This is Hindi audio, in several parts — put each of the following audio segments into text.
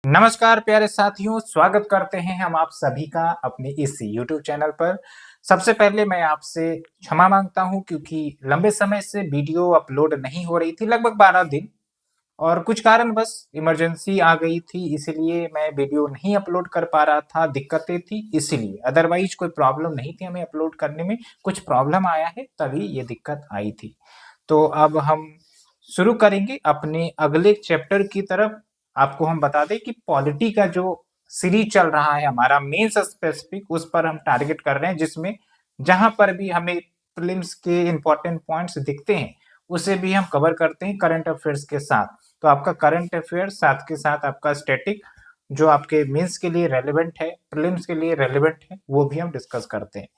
नमस्कार प्यारे साथियों, स्वागत करते हैं हम आप सभी का अपने इस यूट्यूब चैनल पर। सबसे पहले मैं आपसे क्षमा माँगता हूँ क्योंकि लंबे समय से वीडियो अपलोड नहीं हो रही थी, लगभग 12 दिन और कुछ कारणवश इमरजेंसी आ गई थी, इसीलिए मैं वीडियो नहीं अपलोड कर पा रहा था, दिक्कतें थी इसीलिए। अदरवाइज़ कोई प्रॉब्लम नहीं थी हमें अपलोड करने में, कुछ प्रॉब्लम आया है तभी ये दिक्कत आई थी। तो अब हम शुरू करेंगे अपने अगले चैप्टर की तरफ। आपको हम बता दें कि पॉलिटी का जो सीरीज चल रहा है हमारा मेंस स्पेसिफिक, उस पर हम टारगेट कर रहे हैं, जिसमें जहां पर भी हमें प्रीलिम्स के इंपॉर्टेंट पॉइंट्स दिखते हैं उसे भी हम कवर करते हैं करंट अफेयर्स के साथ। तो आपका करंट अफेयर साथ के साथ आपका स्टैटिक जो आपके मेंस के लिए रेलेवेंट है, प्रीलिम्स के लिए रेलेवेंट है, वो भी हम डिस्कस करते हैं।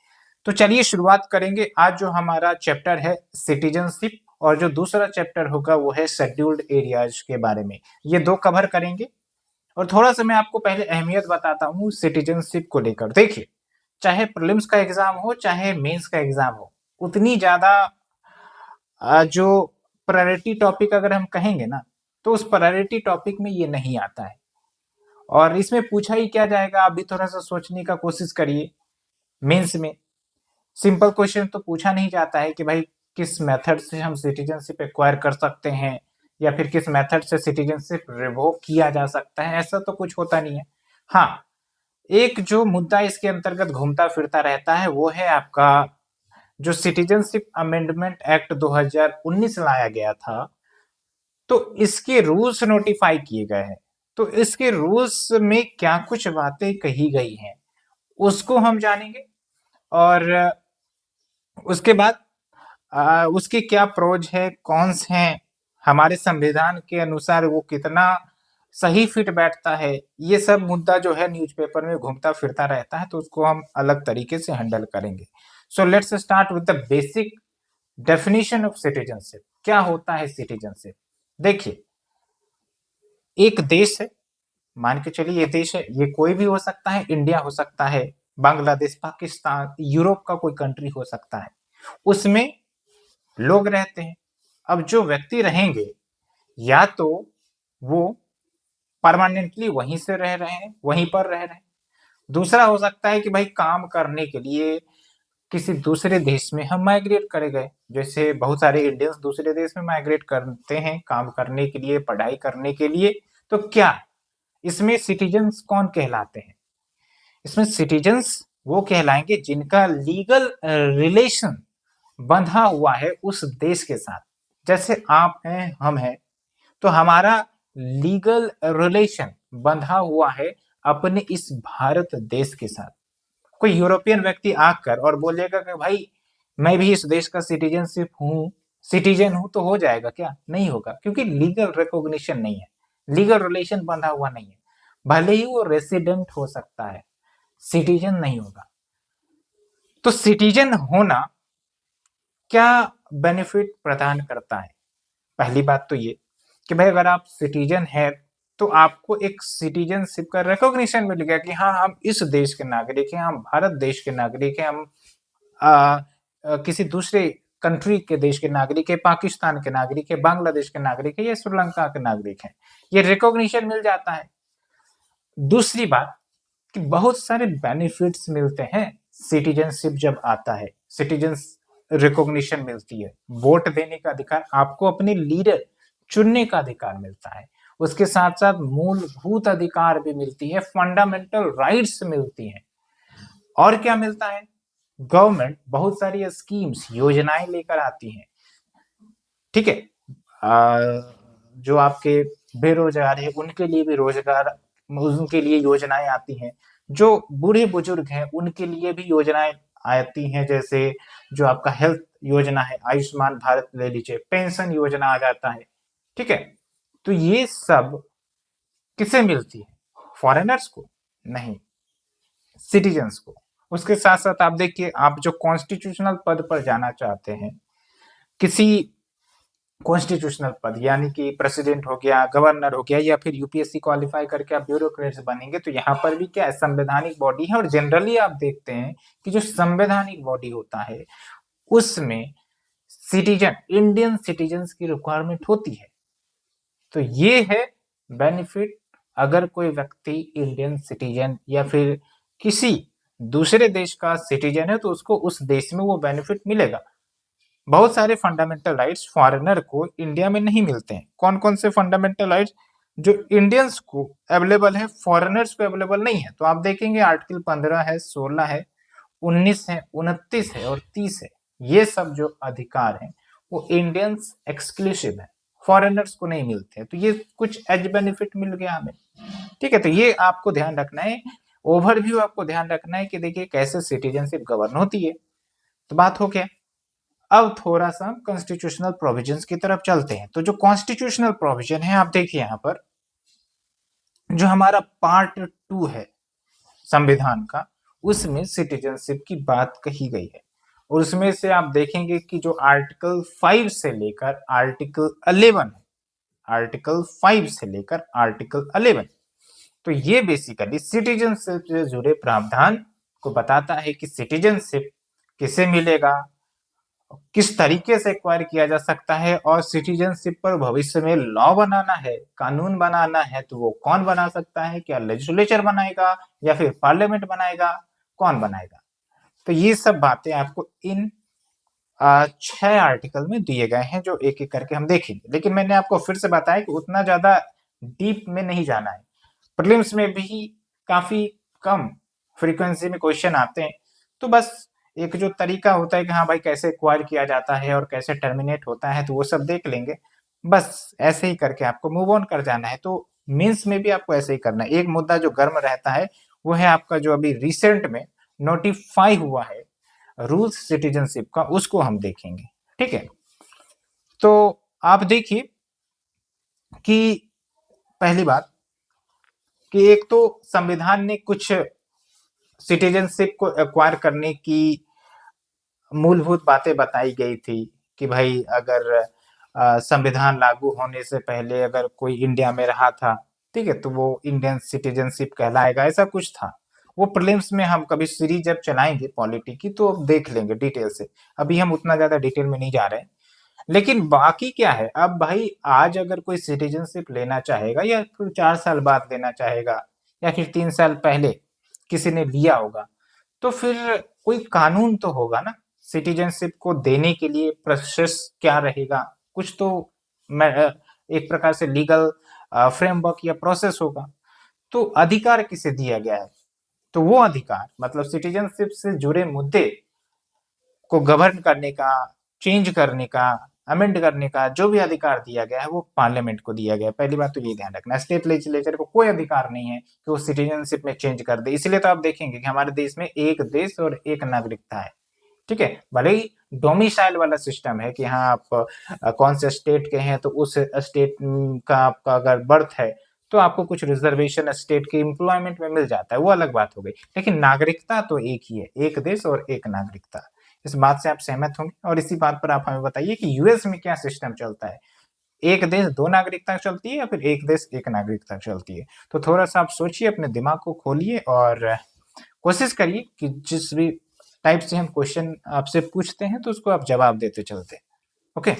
तो चलिए शुरुआत करेंगे। आज जो हमारा चैप्टर है सिटीजनशिप और जो दूसरा चैप्टर होगा वो है शेड्यूल्ड एरियाज के बारे में। ये दो कवर करेंगे और थोड़ा-सा मैं आपको पहले अहमियत बताता हूँ सिटीजनशिप को लेकर। देखिए, चाहे प्रीलिम्स का एग्ज़ाम हो, चाहे मेंस का एग्ज़ाम हो, उतनी ज़्यादा जो प्रायोरिटी टॉपिक अगर हम कहेंगे ना, तो उस प्रायोरिटी टॉपिक में ये नहीं आता है। और इसमें पूछा ही क्या जाएगा, आप भी थोड़ा-सा सोचने का कोशिश करिए। मेंस में सिंपल क्वेश्चन तो पूछा नहीं जाता है कि भाई किस मेथड से हम सिटीजनशिप एक्वायर कर सकते हैं या फिर किस मेथड से सिटीजनशिप रिवोक किया जा सकता है, ऐसा तो कुछ होता नहीं है। हाँ, एक जो मुद्दा इसके अंतर्गत घूमता फिरता रहता है वो है आपका जो सिटीजनशिप अमेंडमेंट एक्ट 2019 लाया गया था, तो इसके रूल्स नोटिफाई किए गए हैं। तो इसके रूल्स में क्या कुछ बातें कही गई हैं, उसको हम जानेंगे और उसके बाद उसके क्या प्रोज है, कॉन्स हैं, हमारे संविधान के अनुसार वो कितना सही फिट बैठता है, ये सब मुद्दा जो है न्यूज़पेपर में घूमता-फिरता रहता है, तो उसको हम अलग तरीके से हैंडल करेंगे। So let's start with the basic definition of citizenship. क्या होता है सिटीजनशिप? देखिए, एक देश है, मान के चलिए ये देश है, ये कोई भी हो सकता है, इंडिया हो सकता है, बांग्लादेश, पाकिस्तान, यूरोप का कोई कंट्री हो सकता है। उसमें लोग रहते हैं। अब जो व्यक्ति रहेंगे या तो वो परमानेंटली वहीं से रह रहे हैं, वहीं पर रह रहे हैं। दूसरा हो सकता है कि भाई काम करने के लिए किसी दूसरे देश में हम माइग्रेट करे गए। जैसे बहुत सारे इंडियंस दूसरे देश में माइग्रेट करते हैं काम करने के लिए, पढ़ाई करने के लिए। तो क्या इसमें सिटीजन्स कौन कहलाते हैं? इसमें सिटीजन्स वो कहलाएँगे जिनका लीगल रिलेशन बंधा हुआ है उस देश के साथ। जैसे आप हैं, हम हैं, तो हमारा लीगल रिलेशन बंधा हुआ है अपने इस भारत देश के साथ। कोई यूरोपियन व्यक्ति आकर और बोलेगा कि भाई मैं भी इस देश का सिटीजन हूँ तो हो जाएगा क्या? नहीं होगा क्योंकि लीगल रिकॉग्निशन नहीं है, लीगल रिलेशन बंधा हुआ नहीं है। भले ही वो रेसिडेंट हो सकता है, सिटीजन नहीं होगा। तो सिटीजन होना क्या बेनिफिट प्रदान करता है? पहली बात तो ये कि भाई अगर आप सिटीजन हैं तो आपको एक सिटीजनशिप का रिकॉग्निशन मिल गया कि हाँ, हम इस देश के नागरिक हैं, हम भारत देश के नागरिक हैं, हम किसी दूसरे कंट्री के देश के नागरिक हैं, पाकिस्तान के नागरिक हैं, बांग्लादेश के नागरिक हैं या श्रीलंका के नागरिक हैं। ये रिकॉग्निशन मिल जाता है। दूसरी बात कि बहुत सारे बेनिफिट्स मिलते हैं सिटीजनशिप जब आता है, सिटीजन्स रिकॉग्निशन मिलती है, वोट देने का अधिकार, आपको अपने लीडर चुनने का अधिकार मिलता है। उसके साथ-साथ मूलभूत अधिकार भी मिलती है, फंडामेंटल राइट्स मिलती हैं। और क्या मिलता है? गवर्नमेंट बहुत सारी स्कीम्स, योजनाएँ लेकर आती हैं, ठीक है? जो आपके बेरोज़गार हैं, उनके लिए भी रोज़गार उनके लिए योजनाएँ आती हैं। जो बूढ़े-बुजुर्ग हैं, उनके लिए भी योजनाएँ आती हैं, जैसे जो आपका हेल्थ योजना है, आयुष्मान भारत ले लीजिए, पेंशन योजना आ जाता है, ठीक है? तो ये सब किसे मिलती है? फॉरेनर्स को? नहीं, सिटीज़न्स को। उसके साथ-साथ आप देखिए, आप जो कॉन्स्टिट्यूशनल पद पर जाना चाहते हैं, किसी कॉन्स्टिट्यूशनल पद यानी कि प्रेसिडेंट हो गया, गवर्नर हो गया या फिर यूपीएससी क्वालीफाई करके आप ब्यूरोक्रेट्स बनेंगे, तो यहाँ पर भी क्या है, संवैधानिक बॉडी है और जनरली आप देखते हैं कि जो संवैधानिक बॉडी होता है, उसमें इंडियन सिटीजन्स की रिक्वायरमेंट होती है। तो ये है बेनिफिट अगर कोई व्यक्ति इंडियन सिटीजन या फिर किसी दूसरे देश का सिटीजन है तो उसको उस देश में वो बेनिफिट मिलेगा। बहुत सारे फंडामेंटल राइट्स फॉरेनर को इंडिया में नहीं मिलते हैं। कौन कौन से फंडामेंटल राइट्स जो इंडियंस को अवेलेबल है, फॉरेनर्स को अवेलेबल नहीं है? तो आप देखेंगे आर्टिकल 15 है, 16 है, 19 है, 29 है और 30 है। ये सब जो अधिकार हैं वो इंडियंस एक्सक्लूसिव है, फॉरेनर्स को नहीं मिलते हैं। तो ये कुछ एज बेनिफिट मिल गया हमें, ठीक है। तो ये आपको ध्यान रखना है, ओवरव्यू आपको ध्यान रखना है कि देखिए कैसे सिटीजनशिप गवर्न होती है। तो बात हो क्या, अब थोड़ा सा कॉन्स्टिट्यूशनल प्रोविजंस की तरफ चलते हैं। तो जो कॉन्स्टिट्यूशनल प्रोविजन है, आप देखिए यहाँ पर जो हमारा पार्ट 2 है संविधान का, उसमें सिटीजनशिप की बात कही गई है। और उसमें से आप देखेंगे कि जो आर्टिकल 5 से लेकर आर्टिकल 11 है, आर्टिकल 5 से लेकर आर्टिकल 11, तो ये बेसिकली सिटीजनशिप से जुड़े प्रावधान को बताता है कि सिटीजनशिप किसे मिलेगा, किस तरीके से एक्वायर किया जा सकता है, और सिटीजनशिप पर भविष्य में लॉ बनाना है, कानून बनाना है, तो वो कौन बना सकता है? क्या लेजिस्लेचर बनाएगा या फिर पार्लियामेंट बनाएगा? कौन बनाएगा? तो ये सब बातें आपको इन 6 आर्टिकल में दिए गए हैं, जो एक एक करके हम देखेंगे। लेकिन मैंने आपको फिर से बताया कि उतना ज्यादा डीप में नहीं जाना है। प्रीलिम्स में भी काफी कम फ्रीक्वेंसी में क्वेश्चन आते हैं, तो बस एक जो तरीका होता है कि हाँ भाई कैसे एक्वायर किया जाता है और कैसे टर्मिनेट होता है, तो वो सब देख लेंगे। बस ऐसे ही करके आपको मूव ऑन कर जाना है। तो मेंस में भी आपको ऐसे ही करना है। एक मुद्दा जो गर्म रहता है वो है आपका जो अभी रिसेंट में नोटिफाई हुआ है रूल्स सिटीजनशिप का, उसको हम देखेंगे, ठीक है। तो आप देखिए कि पहली बात कि एक तो संविधान ने कुछ सिटीजनशिप को एक्वायर करने की मूलभूत बातें बताई गई थी कि भाई अगर संविधान लागू होने से पहले अगर कोई इंडिया में रहा था, ठीक है, तो वो इंडियन सिटीजनशिप कहलाएगा, ऐसा कुछ था। वो प्रीलिम्स में हम कभी सीरीज जब चलाएंगे पॉलिटी की तो देख लेंगे डिटेल से, अभी हम उतना ज्यादा डिटेल में नहीं जा रहे हैं। लेकिन बाकी क्या है, अब भाई आज अगर कोई सिटीजनशिप लेना चाहेगा या फिर 4 साल बाद लेना चाहेगा या फिर 3 साल पहले किसी ने लिया होगा, तो फिर कोई कानून तो होगा ना सिटीजनशिप को देने के लिए। प्रोसेस क्या रहेगा, कुछ तो एक प्रकार से लीगल फ्रेमवर्क या प्रोसेस होगा। तो अधिकार किसे दिया गया है, तो वो अधिकार मतलब सिटीजनशिप से जुड़े मुद्दे को गवर्न करने का, चेंज करने का, अमेंड करने का जो भी अधिकार दिया गया है वो पार्लियामेंट को दिया गया है। पहली बात तो ये ध्यान रखना, स्टेट लेजिस्लेचर को कोई अधिकार नहीं है कि वो सिटीजनशिप में चेंज कर दे। इसलिए तो आप देखेंगे कि हमारे देश में एक देश और एक नागरिकता है, ठीक है। भले ही डोमिसाइल वाला सिस्टम है कि हाँ आप कौन से स्टेट के हैं तो उस स्टेट का आपका अगर बर्थ है तो आपको कुछ रिजर्वेशन स्टेट के एम्प्लॉयमेंट में मिल जाता है, वो अलग बात हो गई। लेकिन नागरिकता तो एक ही है, एक देश और एक नागरिकता। इस बात से आप सहमत होंगे। और इसी बात पर आप हमें बताइए कि यूएस में क्या सिस्टम चलता है, एक देश दो नागरिकता चलती है या फिर एक देश एक नागरिकता चलती है? तो थोड़ा सा आप सोचिए, अपने दिमाग को खोलिए और कोशिश करिए कि जिस भी टाइप से हम क्वेश्चन आपसे पूछते हैं तो उसको आप जवाब देते चलते। ओके,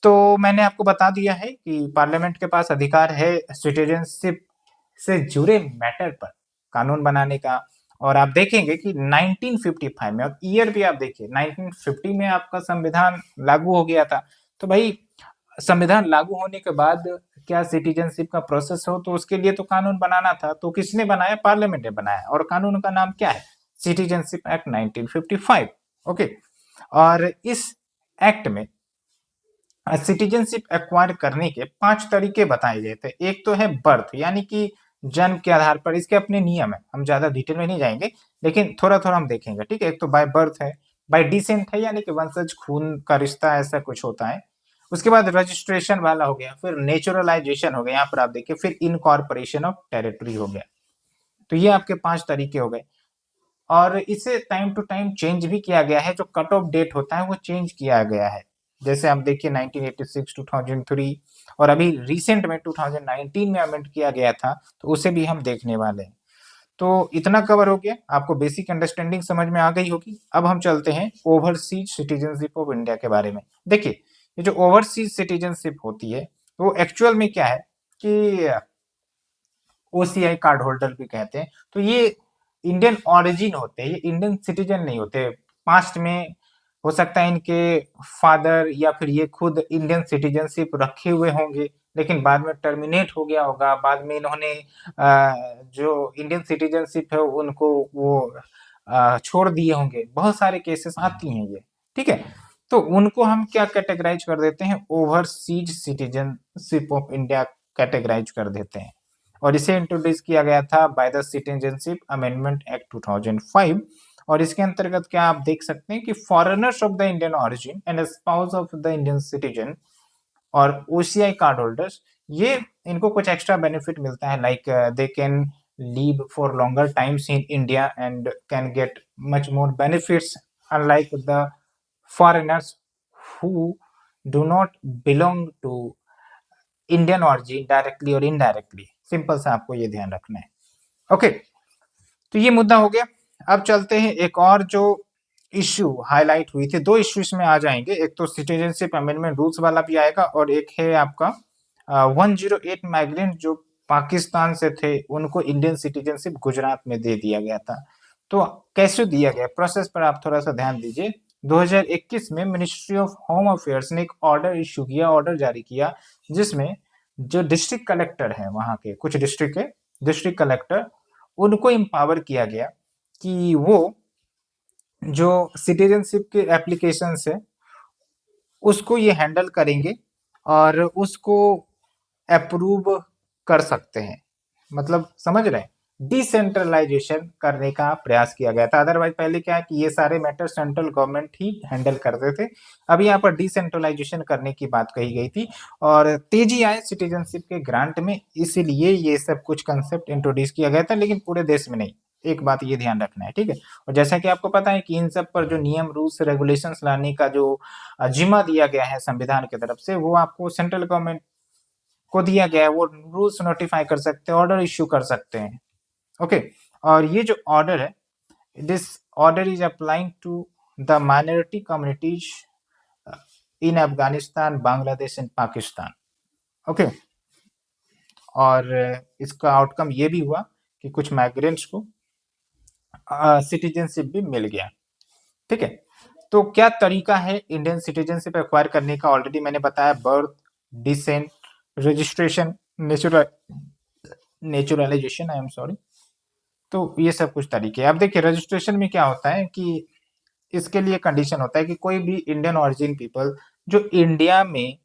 तो मैंने आपको बता दिया है कि पार्लियामेंट के पास अधिकार है सिटीजनशिप से जुड़े मैटर पर कानून बनाने का। और आप देखेंगे कि 1955 में, और ईयर भी आप देखिए 1950 में आपका संविधान लागू हो गया था। तो भाई संविधान लागू होने के बाद क्या सिटीजनशिप का प्रोसेस हो तो उसके लिए तो कानून बनाना था, तो किसने बनाया? पार्लियामेंट ने बनाया। और कानून का नाम क्या है? Citizenship act 1955। ओके, और इस एक्ट में सिटीजनशिप एक्वायर करने के 5 तरीके बताए गए थे। एक तो है बर्थ, यानी कि जन्म के आधार पर, इसके अपने नियम है, हम ज्यादा डिटेल में नहीं जाएंगे लेकिन थोड़ा थोड़ा हम देखेंगे, ठीक है। एक तो बाय बर्थ है, बाय डिसेंट है यानी कि वंशज खून का रिश्ता ऐसा कुछ होता है। उसके बाद रजिस्ट्रेशन वाला हो गया, फिर नेचुरलाइजेशन हो गया, यहाँ पर आप देखिए, फिर इनकॉर्पोरेशन ऑफ टेरिटरी हो गया। तो ये आपके 5 तरीके हो गए। और इसे टाइम टू टाइम चेंज भी किया गया है, जो कट ऑफ डेट होता है वो चेंज किया गया है। जैसे आप देखिए 1986, 2003 और अभी रिसेंट में 2019 में अमेंड किया गया था, तो उसे भी हम देखने वाले हैं। तो इतना कवर हो गया, आपको बेसिक अंडरस्टैंडिंग समझ में आ गई होगी। अब हम चलते हैं ओवरसीज सिटीजनशिप ऑफ इंडिया के बारे में। देखिए, ये जो ओवरसीज सिटीजनशिप होती है वो एक्चुअल में क्या है कि ओसीआई कार्ड होल्डर भी कहते हैं। तो ये इंडियन ऑरिजिन होते हैं, ये इंडियन सिटीजन नहीं होते। पास्ट में हो सकता है इनके फादर या फिर ये खुद इंडियन सिटीजनशिप रखे हुए होंगे, लेकिन बाद में टर्मिनेट हो गया होगा। बाद में इन्होंने जो इंडियन सिटीजनशिप है उनको वो छोड़ दिए होंगे। बहुत सारे केसेस आती हैं ये, ठीक है। तो उनको हम क्या कैटेगराइज कर देते हैं, overseas citizenship of India categorize कर देते हैं। और इसे इंट्रोड्यूस किया गया था by the citizenship amendment act 2005। और इसके अंतर्गत क्या आप देख सकते हैं कि foreigners of the Indian origin and spouse of the Indian citizen और ओसीआई कार्ड होल्डर्स, ये इनको कुछ एक्स्ट्रा बेनिफिट मिलता है, like they can live for longer times in India and can get much more benefits unlike the foreigners who do not belong to Indian origin directly or indirectly। Simple सा आपको ये ध्यान रखना है। ओके, तो ये मुद्दा हो गया। अब चलते हैं एक और जो इश्यू हाईलाइट हुई थी, दो इश्यू इसमें आ जाएंगे, एक तो सिटीजनशिप अमेंडमेंट रूल्स वाला भी आएगा और एक है आपका 108 माइग्रेंट जो पाकिस्तान से थे उनको इंडियन सिटीजनशिप गुजरात में दे दिया गया था। तो कैसे दिया गया, प्रोसेस पर आप थोड़ा सा ध्यान दीजिए। 2021 में मिनिस्ट्री ऑफ होम अफेयर्स ने एक ऑर्डर इश्यू किया, ऑर्डर जारी किया, जिसमें जो डिस्ट्रिक्ट कलेक्टर है, वहां के कुछ डिस्ट्रिक्ट के डिस्ट्रिक्ट कलेक्टर, उनको एम्पावर किया गया कि वो जो सिटीजनशिप के एप्लीकेशन है उसको ये हैंडल करेंगे और उसको अप्रूव कर सकते हैं। मतलब समझ रहे हैं, डिसेंट्रलाइजेशन करने का प्रयास किया गया था। अदरवाइज पहले क्या है कि ये सारे मैटर सेंट्रल गवर्नमेंट ही हैंडल करते थे, अब यहाँ पर डिसेंट्रलाइजेशन करने की बात कही गई थी और तेजी आए सिटीजनशिप के ग्रांट में, इसीलिए ये सब कुछ कंसेप्ट इंट्रोड्यूस किया गया था, लेकिन पूरे देश में नहीं। एक बात ये ध्यान रखना है, ठीक है। और जैसा कि आपको पता है कि इन सब पर जो नियम रूल्स रेगुलेशंस लाने का जो जिम्मा दिया गया है संविधान की तरफ से, वो आपको सेंट्रल गवर्नमेंट को दिया गया है। वो रूल्स नोटिफाई कर सकते हैं, ऑर्डर इश्यू कर सकते हैं। ओके, और ये जो ऑर्डर है, this order is applying to the minority communities in Afghanistan, Bangladesh and Pakistan. Okay, और इसका आउटकम ये भी हुआ कि कुछ माइग्रेंट्स को सिटीजनशिप भी मिल गया, ठीक है। तो क्या तरीका है इंडियन सिटीजनशिप एक्वायर करने का, ऑलरेडी मैंने बताया, birth, descent, registration, naturalization, I am sorry. तो ये सब कुछ तरीके। अब देखिए रजिस्ट्रेशन में क्या होता है कि इसके लिए कंडीशन होता है कि कोई भी इंडियन ओरिजिन पीपल जो इंडिया में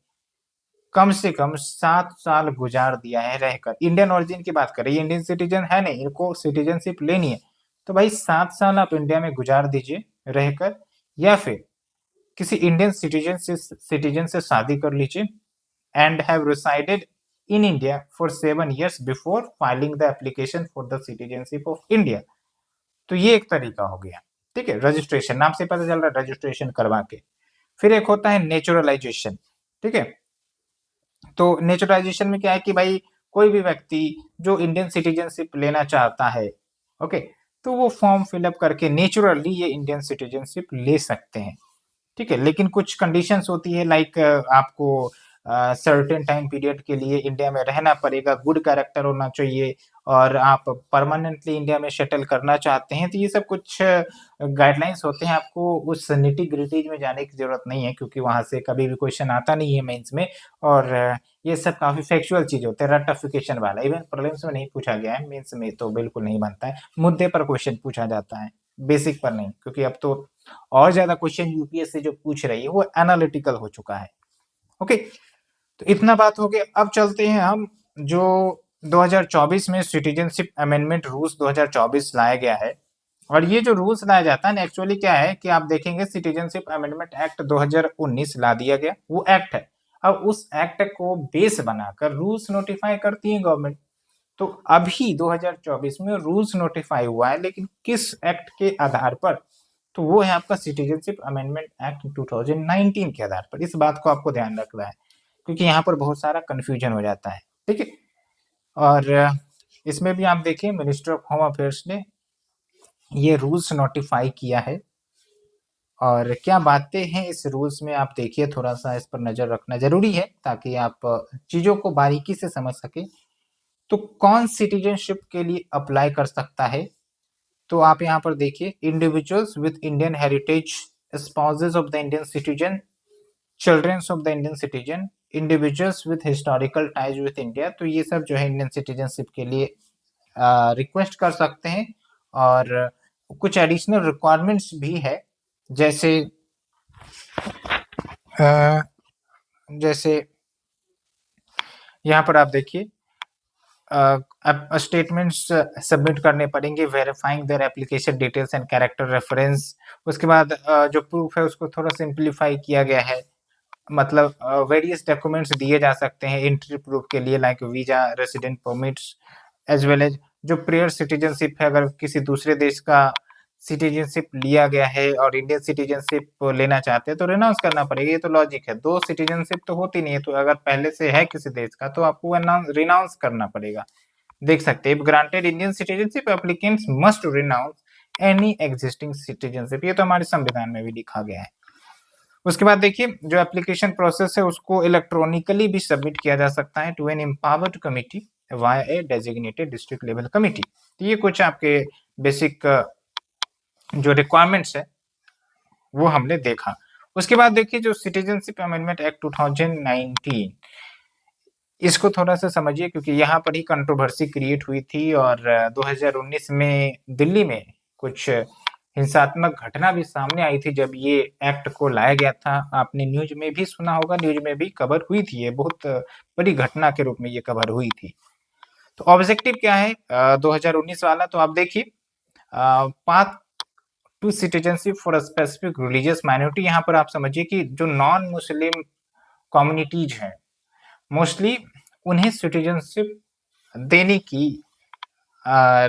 कम से कम 7 साल गुजार दिया है रहकर, इंडियन ओरिजिन की बात करें, इंडियन सिटीजन है नहीं, इनको सिटीजनशिप लेनी है, तो भाई 7 साल आप इंडिया में गुजार दीजिए रहकर, या फिर किसी इंडियन सिटीजन से शादी कर लीजिए and have resided in India for 7 years before filing the application for the citizenship of India. तो ये एक तरीका हो गया, ठीक है। रजिस्ट्रेशन, नाम से पता चल रहा है रजिस्ट्रेशन करवा के। फिर एक होता है नेचुरलाइजेशन, ठीक है। तो नेचुरलाइजेशन में क्या है कि भाई कोई भी व्यक्ति जो इंडियन सिटीजनशिप लेना चाहता है, ओके, तो वो फॉर्म फिलअप करके नेचुरली ये इंडियन सिटीजनशिप ले सकते हैं, ठीक है। लेकिन कुछ कंडीशंस होती है, लाइक आपको सर्टेन टाइम पीरियड के लिए इंडिया में रहना पड़ेगा, गुड कैरेक्टर होना चाहिए, और आप परमानेंटली इंडिया में सेटल करना चाहते हैं, तो ये सब कुछ गाइडलाइंस होते हैं। आपको उस निटी ग्रिटीज में जाने की जरूरत नहीं है, क्योंकि वहां से कभी भी क्वेश्चन आता नहीं है मेंस में, और ये सब काफी फैक्चुअल चीज होते हैं, रटिफिकेशन वाला। इवन प्रीलिम्स में नहीं पूछा गया है, मेंस में तो बिल्कुल नहीं बनता है, मुद्दे पर क्वेश्चन पूछा जाता है, बेसिक पर नहीं, क्योंकि अब तो और ज्यादा क्वेश्चन यूपीएससी जो पूछ रही है वो एनालिटिकल हो चुका है। ओके, तो इतना बात हो गया। अब चलते हैं हम जो 2024 में सिटीजनशिप अमेंडमेंट रूल्स 2024 लाया गया है, और ये जो रूल्स लाया जाता है ना, एक्चुअली क्या है कि आप देखेंगे सिटीजनशिप अमेंडमेंट एक्ट 2019 ला दिया गया, वो एक्ट है। अब उस एक्ट को बेस बनाकर रूल्स नोटिफाई करती है गवर्नमेंट। तो अभी 2024 में रूल्स नोटिफाई हुआ है, लेकिन किस एक्ट के आधार पर, तो वो है आपका सिटीजनशिप अमेंडमेंट एक्ट 2019 के आधार पर। इस बात को आपको ध्यान रखना है, क्योंकि यहाँ पर बहुत सारा कंफ्यूजन हो जाता है, ठीक है। और इसमें भी आप देखिए मिनिस्टर ऑफ होम अफेयर्स ने ये रूल्स नोटिफाई किया है, और क्या बातें हैं इस रूल्स में आप देखिए, थोड़ा सा इस पर नजर रखना जरूरी है ताकि आप चीजों को बारीकी से समझ सके। तो कौन सिटीजनशिप के लिए अप्लाई कर सकता है? तो आप यहाँ पर देखिए, individuals with Indian heritage, spouses of the Indian citizen, childrens of the Indian citizen, individuals with historical ties with India, तो ये सब जो है इंडियन सिटीजनशिप के लिए रिक्वेस्ट कर सकते हैं। और कुछ एडिशनल रिक्वायरमेंट्स भी है, जैसे जैसे यहाँ पर आप देखिए, स्टेटमेंट्स सबमिट करने पड़ेंगे, verifying their application details and character reference. उसके बाद जो प्रूफ है उसको थोड़ा सिंप्लीफाई किया गया है, मतलब वेरियस डॉक्यूमेंट्स दिए जा सकते हैं एंट्री प्रूफ के लिए, like visa, resident permits, as well as जो प्रेयर सिटीजनशिप है, अगर किसी दूसरे देश का सिटीजनशिप लिया गया है और इंडियन सिटीजनशिप लेना चाहते हैं तो रिनाउंस करना पड़ेगा। ये तो लॉजिक है, दो सिटीजनशिप तो होती नहीं है, तो अगर पहले से है किसी देश का तो आपको रिनाउंस करना पड़ेगा। देख सकते हैं, granted Indian citizenship applicants must renounce any existing citizenship, ये तो हमारे संविधान में भी लिखा गया है। उसके बाद देखिए, जो एप्लीकेशन प्रोसेस है उसको इलेक्ट्रॉनिकली भी सबमिट किया जा सकता है to an empowered committee via a designated district level committee. तो ये कुछ आपके बेसिक जो रिक्वायरमेंट्स है वो हमने देखा। उसके बाद देखिए, जो सिटीजनशिप अमेंडमेंट एक्ट 2019, इसको थोड़ा सा समझिए, क्योंकि यहाँ पर ही कंट्रोवर्सी क्रिएट हुई थी और 2019 में दिल्ली में कुछ हिंसात्मक घटना भी सामने आई थी जब ये एक्ट को लाया गया था। आपने न्यूज में भी सुना होगा, न्यूज में भी कवर हुई थी, ये बहुत बड़ी घटना के रूप में ये कवर हुई थी। तो ऑब्जेक्टिव क्या है 2019 वाला, तो आप देखिए, path to citizenship for specific religious minority, यहाँ पर आप समझिए कि जो नॉन मुस्लिम कम्युनिटीज हैं मोस्टली, उन्हें सिटीजनशिप देने की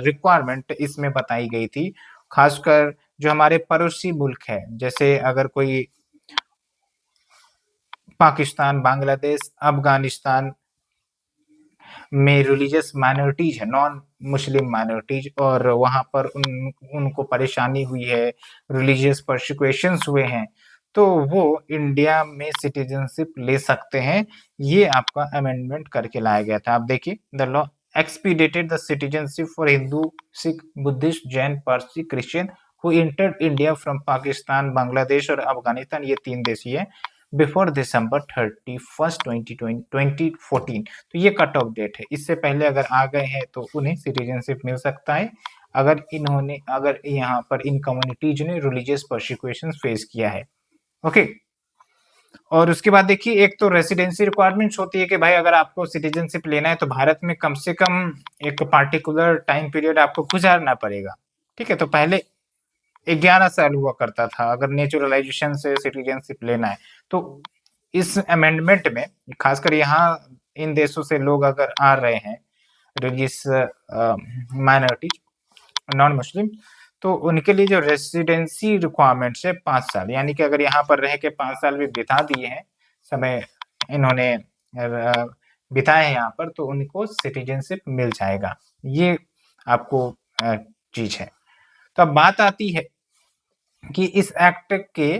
रिक्वायरमेंट इसमें बताई गई थी। खासकर जो हमारे पड़ोसी मुल्क है, जैसे अगर कोई पाकिस्तान, बांग्लादेश, अफगानिस्तान में रिलीजियस माइनॉरिटीज है, नॉन मुस्लिम माइनॉरिटीज, और वहां पर उनको परेशानी हुई है, रिलीजियस परसिक्यूशंस हुए हैं, तो वो इंडिया में सिटीजनशिप ले सकते हैं। ये आपका अमेंडमेंट करके लाया गया था। आप देखिए, the law एक्सपीडिटेड the citizenship for Hindu, Sikh, Buddhist, Jain, Parsi, Christian who entered India from Pakistan, Bangladesh और अफगानिस्तान, ये 3 देशी है, बिफोर दिसंबर 31 2014। तो ये कट ऑफ डेट है, इससे पहले अगर आ गए हैं तो उन्हें सिटीजनशिप मिल सकता है, अगर यहाँ पर इन कम्युनिटीज ने रिलीजियस परसिक्यूशन फेस किया है। ओके। और उसके बाद देखिए, एक तो रेसिडेंसी रिक्वायरमेंट्स होती है कि भाई अगर आपको सिटीजनशिप लेना है तो भारत में कम से कम एक पार्टिकुलर टाइम पीरियड आपको गुजारना पड़ेगा। ठीक है, तो पहले 11 साल हुआ करता था अगर नेचुरलाइजेशन से सिटीजनशिप लेना है। तो इस अमेंडमेंट में खासकर यहाँ इन देशों से लोग अगर आ रहे हैं, रिलीजियस माइनॉरिटीज, नॉन मुस्लिम, तो उनके लिए जो रेसिडेंसी रिक्वायरमेंट्स है 5 साल, यानी कि अगर यहाँ पर रह के 5 साल भी बिता दिए हैं, समय इन्होंने बिताए हैं यहाँ पर, तो उनको सिटीजनशिप मिल जाएगा। ये आपको चीज है। तो अब बात आती है कि इस एक्ट के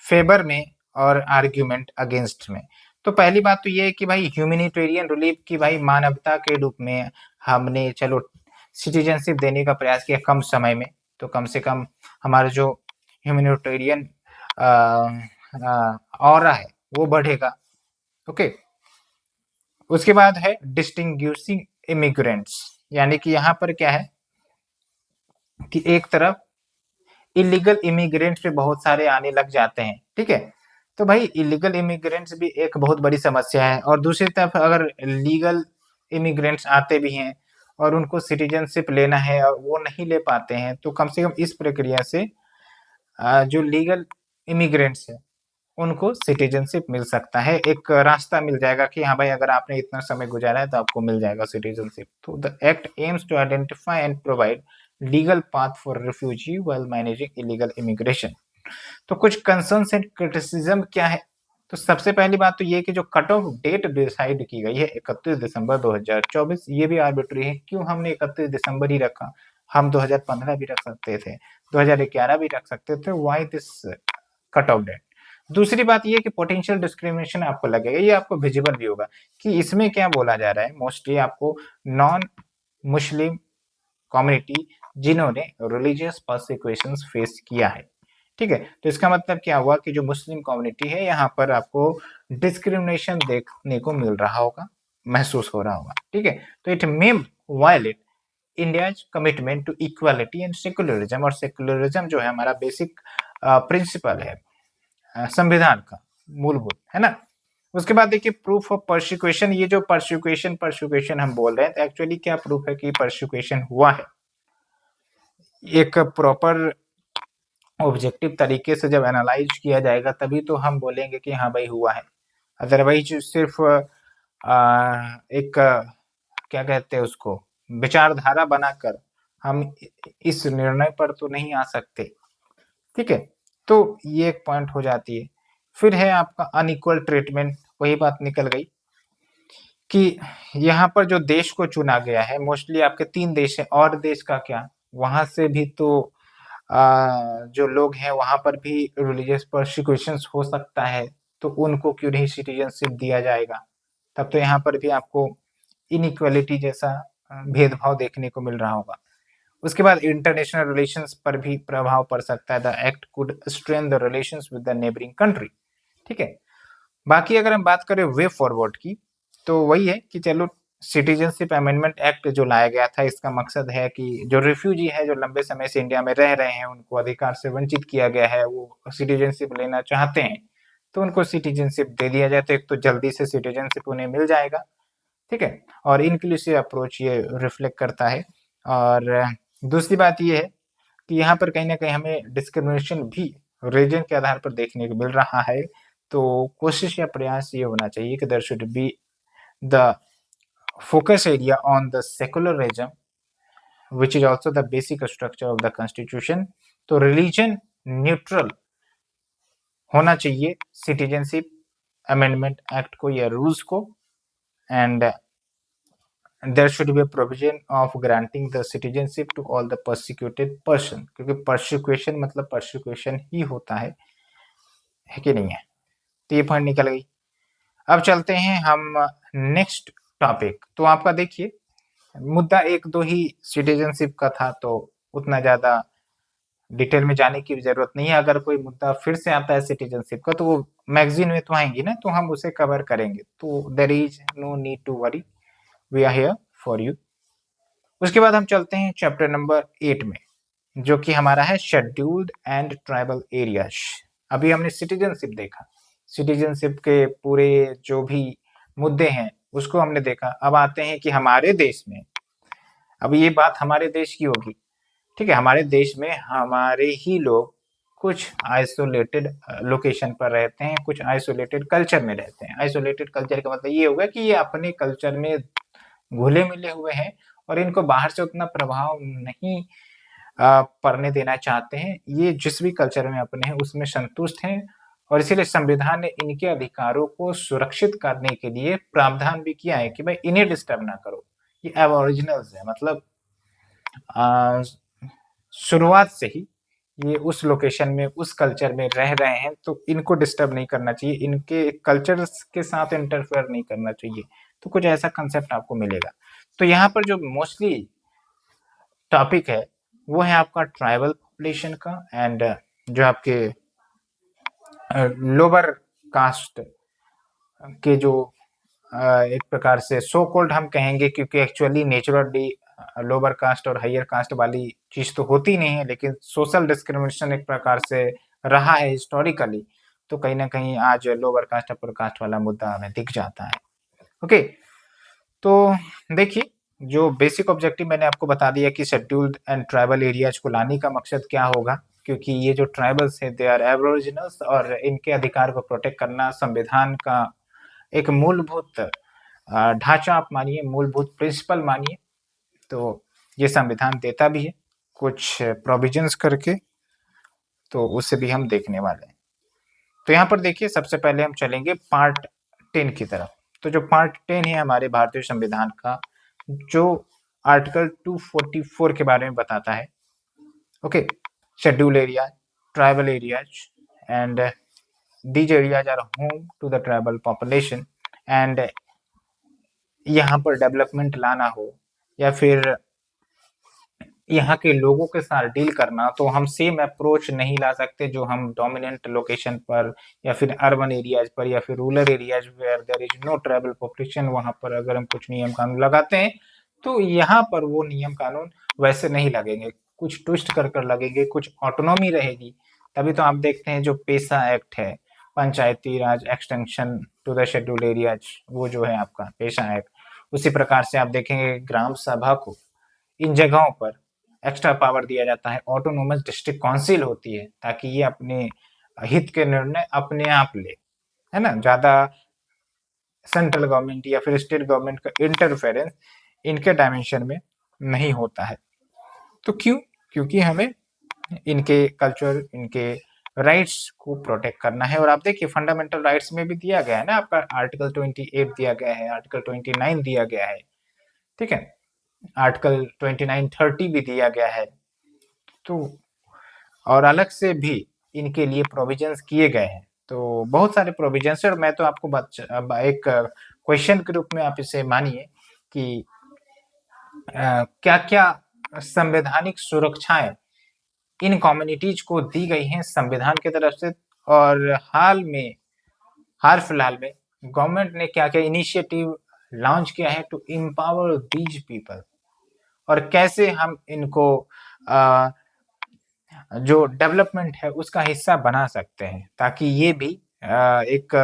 फेवर में और आर्ग्यूमेंट अगेंस्ट में। तो पहली बात तो ये है कि भाई ह्यूमैनिटेरियन रिलीफ की, भाई मानवता के रूप में हमने चलो सिटीजनशिप देने का प्रयास किया कम समय में, तो कम से कम हमारा जो ह्यूमैनिटेरियन ऑरा है वो बढ़ेगा। ओके। उसके बाद है डिस्टिंग्विशिंग इमिग्रेंट्स, यानी कि यहाँ पर क्या है कि एक तरफ इलीगल इमिग्रेंट्स भी बहुत सारे आने लग जाते हैं। ठीक है, तो भाई इलीगल इमिग्रेंट्स भी एक बहुत बड़ी समस्या है, और दूसरी तरफ अगर लीगल इमिग्रेंट्स आते भी हैं और उनको सिटीजनशिप लेना है और वो नहीं ले पाते हैं, तो कम से कम इस प्रक्रिया से जो लीगल इमिग्रेंट्स है उनको सिटीजनशिप मिल सकता है, एक रास्ता मिल जाएगा कि हाँ भाई अगर आपने इतना समय गुजारा है तो आपको मिल जाएगा सिटीजनशिप। तो the act aims to identify and provide legal path for refugee while managing illegal immigration. तो कुछ कंसर्न्स एंड क्रिटिसिज्म क्या है? तो सबसे पहली बात तो ये कि जो कट ऑफ डेट डिसाइड की गई है 31 दिसंबर 2024, ये भी आर्बिट्री है। क्यों हमने 31 दिसंबर ही रखा? हम 2015 भी रख सकते थे, 2011 भी रख सकते थे। Why this cut off date? दूसरी बात ये कि पोटेंशियल डिस्क्रिमिनेशन आपको लगेगा, ये आपको विजिबल भी होगा कि इसमें क्या बोला जा रहा है। मोस्टली आपको नॉन मुस्लिम कम्युनिटी जिन्होंने रिलीजियस पर्सिक्यूशंस फेस किया है, ठीक है। तो इसका मतलब क्या हुआ कि जो मुस्लिम कम्युनिटी है यहाँ पर आपको डिस्क्रिमिनेशन देखने को मिल रहा होगा, महसूस हो रहा होगा, ठीक है। तो it may violate India's commitment to equality and secularism, और सेकुलरिज्म जो है हमारा बेसिक प्रिंसिपल है संविधान का, मूलभूत, है ना। उसके बाद देखिए प्रूफ ऑफ परसिक्यूशन, ये जो परसिक्यूशन हम बोल रहे हैं, तो एक्चुअली क्या प्रूफ है कि परसिक्यूशन हुआ है। एक प्रॉपर ऑब्जेक्टिव तरीके से जब एनालाइज किया जाएगा तभी तो हम बोलेंगे कि हाँ भाई हुआ है। अदरवाइज सिर्फ एक क्या कहते हैं उसको, विचारधारा बनाकर हम इस निर्णय पर तो नहीं आ सकते, ठीक है। तो ये एक पॉइंट हो जाती है। फिर है आपका अनइक्वल ट्रीटमेंट, वही बात निकल गई कि यहाँ पर जो देश को चुना गया है, मोस्टली आपके 3 देश है, और देश का क्या, वहां से भी तो जो लोग हैं वहां पर भी रिलीजियस परसिक्यूशंस हो सकता है, तो उनको क्यों नहीं सिटीजनशिप दिया जाएगा। तब तो यहाँ पर भी आपको इनइक्वालिटी जैसा भेदभाव देखने को मिल रहा होगा। उसके बाद इंटरनेशनल रिलेशंस पर भी प्रभाव पड़ सकता है। The act could strain the relations with the neighbouring country, ठीक है। बाकी अगर हम बात करें वे फॉरवर्ड की, तो वही है कि चलो सिटीजनशिप अमेंडमेंट एक्ट जो लाया गया था, इसका मकसद है कि जो रिफ्यूजी है, जो लंबे समय से इंडिया में रह रहे हैं, उनको अधिकार से वंचित किया गया है, वो सिटीजनशिप लेना चाहते हैं, तो उनको सिटीजनशिप दे दिया जाए, तो एक तो जल्दी से सिटीजनशिप उन्हें मिल जाएगा, ठीक है। और इंक्लूसिव अप्रोच ये रिफ्लेक्ट करता है। और दूसरी बात ये है कि यहाँ पर कहीं ना कहीं हमें डिस्क्रिमिनेशन भी रीजन के आधार पर देखने को मिल रहा है। तो कोशिश या प्रयास ये होना चाहिए कि there should be the focus area on the secularism, which is also the basic structure of the constitution। तो रिलीजन न्यूट्रल होना चाहिए सिटीजनशिप अमेंडमेंट एक्ट को या रूल्स को, and there should be a provision of granting the citizenship to all the persecuted person, क्योंकि परसिक्यूशन मतलब परसिक्यूशन ही होता है कि नहीं है। तो ये पॉइंट निकल गई। अब चलते हैं हम नेक्स्ट टॉपिक। तो आपका देखिए मुद्दा 1-2 ही सिटीजनशिप का था, तो उतना ज्यादा डिटेल में जाने की जरूरत नहीं है। अगर कोई मुद्दा फिर से आता है सिटीजनशिप का, तो वो मैगजीन में तो आएंगी ना, तो हम उसे कवर करेंगे, तो there is no need to worry, we are here for you. उसके बाद हम चलते हैं चैप्टर नंबर 8 में, जो कि हमारा है शेड्यूल्ड एंड ट्राइबल एरियाज। अभी हमने सिटीजनशिप देखा, सिटीजनशिप के पूरे जो भी मुद्दे हैं उसको हमने देखा। अब आते हैं कि हमारे देश में, अब ये बात हमारे देश की होगी, ठीक है। हमारे देश में हमारे ही लोग कुछ आइसोलेटेड लोकेशन पर रहते हैं, कुछ आइसोलेटेड कल्चर में रहते हैं। आइसोलेटेड कल्चर का मतलब ये होगा कि ये अपने कल्चर में घुले मिले हुए हैं और इनको बाहर से उतना प्रभाव नहीं पड़ने देना चाहते हैं। ये जिस भी कल्चर में अपने हैं उसमें संतुष्ट हैं, और इसीलिए संविधान ने इनके अधिकारों को सुरक्षित करने के लिए प्रावधान भी किया है कि भाई इन्हें डिस्टर्ब ना करो। ये एबोरिजिनल्स है, मतलब शुरुआत से ही ये उस लोकेशन में, उस कल्चर में रह रहे हैं, तो इनको डिस्टर्ब नहीं करना चाहिए, इनके कल्चर के साथ इंटरफेयर नहीं करना चाहिए। तो कुछ ऐसा कंसेप्ट आपको मिलेगा। तो यहाँ पर जो मोस्टली टॉपिक है वो है आपका ट्राइबल पॉपुलेशन का, एंड जो आपके लोअर कास्ट के जो एक प्रकार से सो कॉल्ड हम कहेंगे, क्योंकि एक्चुअली नेचुरली लोअर कास्ट और हायर कास्ट वाली चीज तो होती नहीं है, लेकिन सोशल डिस्क्रिमिनेशन एक प्रकार से रहा है हिस्टोरिकली। तो कहीं ना कहीं आज लोअर कास्ट अपर कास्ट वाला मुद्दा हमें दिख जाता है। ओके, तो देखिए जो बेसिक ऑब्जेक्टिव मैंने आपको बता दिया कि शेड्यूल्ड एंड ट्राइबल एरियाज को लाने का मकसद क्या होगा, क्योंकि ये जो ट्राइबल्स है दे आर एबोरिजिनल्स, और इनके अधिकार को प्रोटेक्ट करना संविधान का एक मूलभूत ढांचा आप मानिए, मूलभूत प्रिंसिपल मानिए। तो ये संविधान देता भी है कुछ प्रोविजंस करके, तो उसे भी हम देखने वाले हैं। तो यहाँ पर देखिए सबसे पहले हम चलेंगे पार्ट 10 की तरफ। तो जो पार्ट 10 है हमारे भारतीय संविधान का, जो आर्टिकल 244 के बारे में बताता है। Okay, schedule area, tribal areas and these areas are home to the tribal population and यहाँ पर डेवलपमेंट लाना हो या फिर यहाँ के लोगों के साथ डील करना, तो हम सेम अप्रोच नहीं ला सकते जो हम डोमिनेंट लोकेशन पर या फिर अर्बन एरियाज पर या फिर rural areas where there is no tribal population, वहां पर अगर हम कुछ नियम कानून लगाते हैं तो यहाँ पर वो नियम कानून वैसे नहीं लगेंगे, कुछ ट्विस्ट कर कर लगेंगे, कुछ ऑटोनॉमी रहेगी। तभी तो आप देखते हैं जो पेशा एक्ट है, Panchayati Raj extension to the scheduled areas, वो जो है आपका पेशा एक्ट, उसी प्रकार से आप देखेंगे ग्राम सभा को इन जगहों पर एक्स्ट्रा पावर दिया जाता है, ऑटोनोमस डिस्ट्रिक्ट काउंसिल होती है, ताकि ये अपने हित के निर्णय अपने आप ले, है ना, ज्यादा सेंट्रल गवर्नमेंट या फिर स्टेट गवर्नमेंट का इंटरफेरेंस इनके डायमेंशन में नहीं होता है। तो क्यों? क्योंकि हमें इनके कल्चर, इनके राइट्स को प्रोटेक्ट करना है। और आप देखिए फंडामेंटल राइट्स में भी दिया गया है ना, आपका आर्टिकल 28 दिया गया है, आर्टिकल 29 दिया गया है, ठीक है, आर्टिकल 29-30 भी दिया गया है। तो और अलग से भी इनके लिए प्रोविजंस किए गए हैं, तो बहुत सारे प्रोविजंस है। और मैं तो आपको एक क्वेश्चन के रूप में आप इसे मानिए कि क्या क्या संवैधानिक सुरक्षाएं इन कम्युनिटीज को दी गई हैं संविधान की तरफ से, और हाल फिलहाल में गवर्नमेंट ने क्या क्या इनिशिएटिव लॉन्च किया है टू एम्पावर दीज पीपल, और कैसे हम इनको जो डेवलपमेंट है उसका हिस्सा बना सकते हैं, ताकि ये भी एक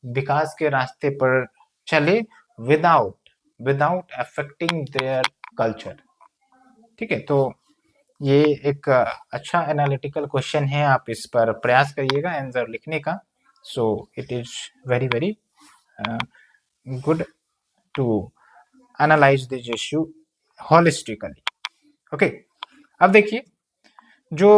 विकास के रास्ते पर चले विदाउट अफेक्टिंग देयर कल्चर। ठीक है, तो ये एक अच्छा एनालिटिकल क्वेश्चन है, आप इस पर प्रयास करिएगा आंसर लिखने का। So it is very very good to analyse this issue holistically. Okay, अब देखिए जो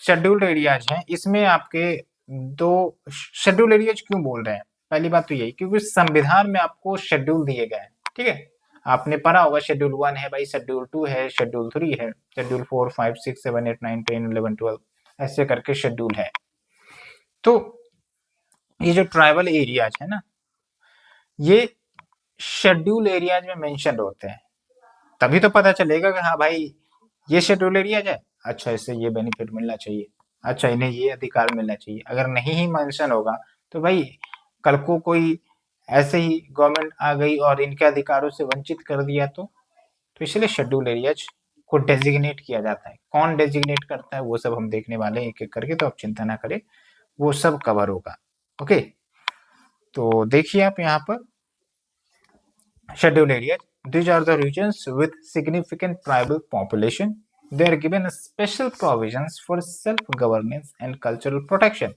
शेड्यूल्ड एरियाज हैं, इसमें आपके दो शेड्यूल्ड एरियाज क्यों बोल रहे हैं, पहली बात तो यही क्योंकि संविधान में आपको शेड्यूल दिए गए हैं। ठीक है, आपने पढ़ा होगा शेड्यूल 1 है भाई, शेड्यूल 2 है, शेड्यूल 3 है, शेड्यूल 4, 5, 6, 7, 8, 9, 10, 11, 12 ऐसे करके शेड्यूल है। तो ये जो ट्राइबल एरियाज है ना, ये शेड्यूल एरियाज में मेंशन होते हैं, तभी तो पता चलेगा कि हाँ भाई ये शेड्यूल एरियाज है, अच्छा इससे ये बेनिफिट मिलना चाहिए, अच्छा इन्हें ये अधिकार मिलना चाहिए। अगर नहीं ही मेंशन होगा तो भाई कल को कोई ऐसे ही गवर्नमेंट आ गई और इनके अधिकारों से वंचित कर दिया तो इसलिए शेड्यूल एरियाज को डेजिग्नेट किया जाता है। कौन डेजिग्नेट करता है वो सब हम देखने वाले हैं एक एक करके, तो आप चिंता ना करें, वो सब कवर होगा। ओके, तो देखिए आप यहाँ पर schedule areas, these are the regions with significant tribal population. They are given special provisions for self-governance and cultural protection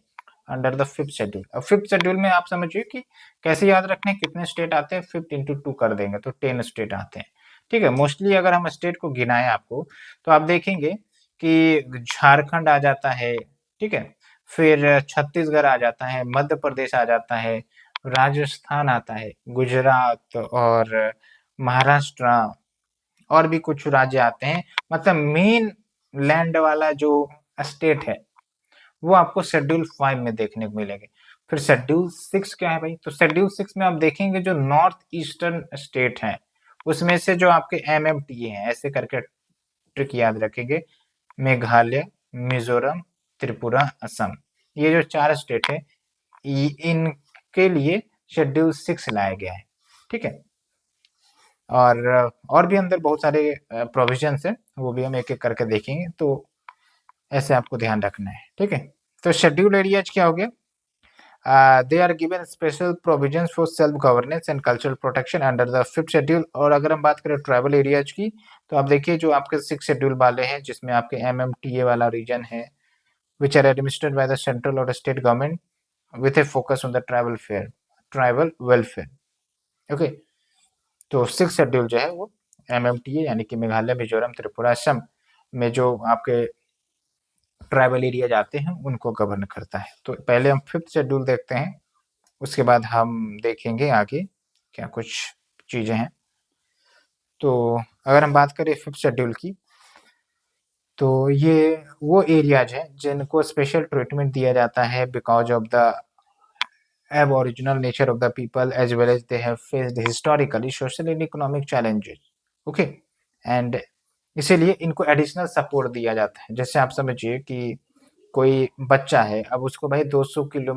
under the 5th schedule. अब 5th schedule में आप समझिए कि कैसे याद रखना है, कितने स्टेट आते हैं, 5 into 2 कर देंगे तो 10 स्टेट आते हैं। ठीक है, मोस्टली अगर हम स्टेट को गिनाएं आपको तो आप देखेंगे कि झारखंड आ जाता है, ठीक है, फिर छत्तीसगढ़ आ जाता है, मध्य प्रदेश आ जाता है, राजस्थान आता है, गुजरात और महाराष्ट्र और भी कुछ राज्य आते हैं। मतलब मेन लैंड वाला जो स्टेट है वो आपको शेड्यूल 5 में देखने को मिलेंगे। फिर शेड्यूल 6 क्या है भाई, तो शेड्यूल 6 में आप देखेंगे जो नॉर्थ ईस्टर्न स्टेट है उसमें से जो आपके MMTA हैं, ऐसे करके ट्रिक याद रखेंगे, मेघालय, मिजोरम, त्रिपुरा, असम, ये जो 4 स्टेट है इनके लिए शेड्यूल 6 लाया गया है। ठीक है, और भी अंदर बहुत सारे प्रोविजंस है, वो भी हम एक एक करके देखेंगे, तो ऐसे आपको ध्यान रखना है। ठीक है, तो शेड्यूल एरियाज क्या हो गया, they are given special provisions for self governance and cultural protection under the 5th schedule. और अगर हम बात करें ट्राइबल एरियाज की, तो आप देखिए जो आपके 6th शेड्यूल वाले हैं जिसमें आपके MMTA वाला रीजन है, which are administered by the central or state government with a focus on the tribal welfare. Okay, तो 6th शेड्यूल जो है वो MMTA यानी कि मेघालय, मिजोरम, त्रिपुरा, असम में जो आपके ट्राइबल एरिया जाते हैं उनको गवर्न करता है। तो पहले हम 5th शेड्यूल देखते हैं, उसके बाद हम देखेंगे आगे क्या कुछ चीजें हैं। तो अगर हम बात करें 5th शेड्यूल की, तो ये वो एरियाज हैं जिनको स्पेशल ट्रीटमेंट दिया जाता है because of the aboriginal nature of the people as well as they have faced historically social and economic challenges. Okay, and इसीलिए इनको एडिशनल सपोर्ट दिया जाता है। जैसे आप समझिए कि कोई बच्चा है, अब उसको भाई 200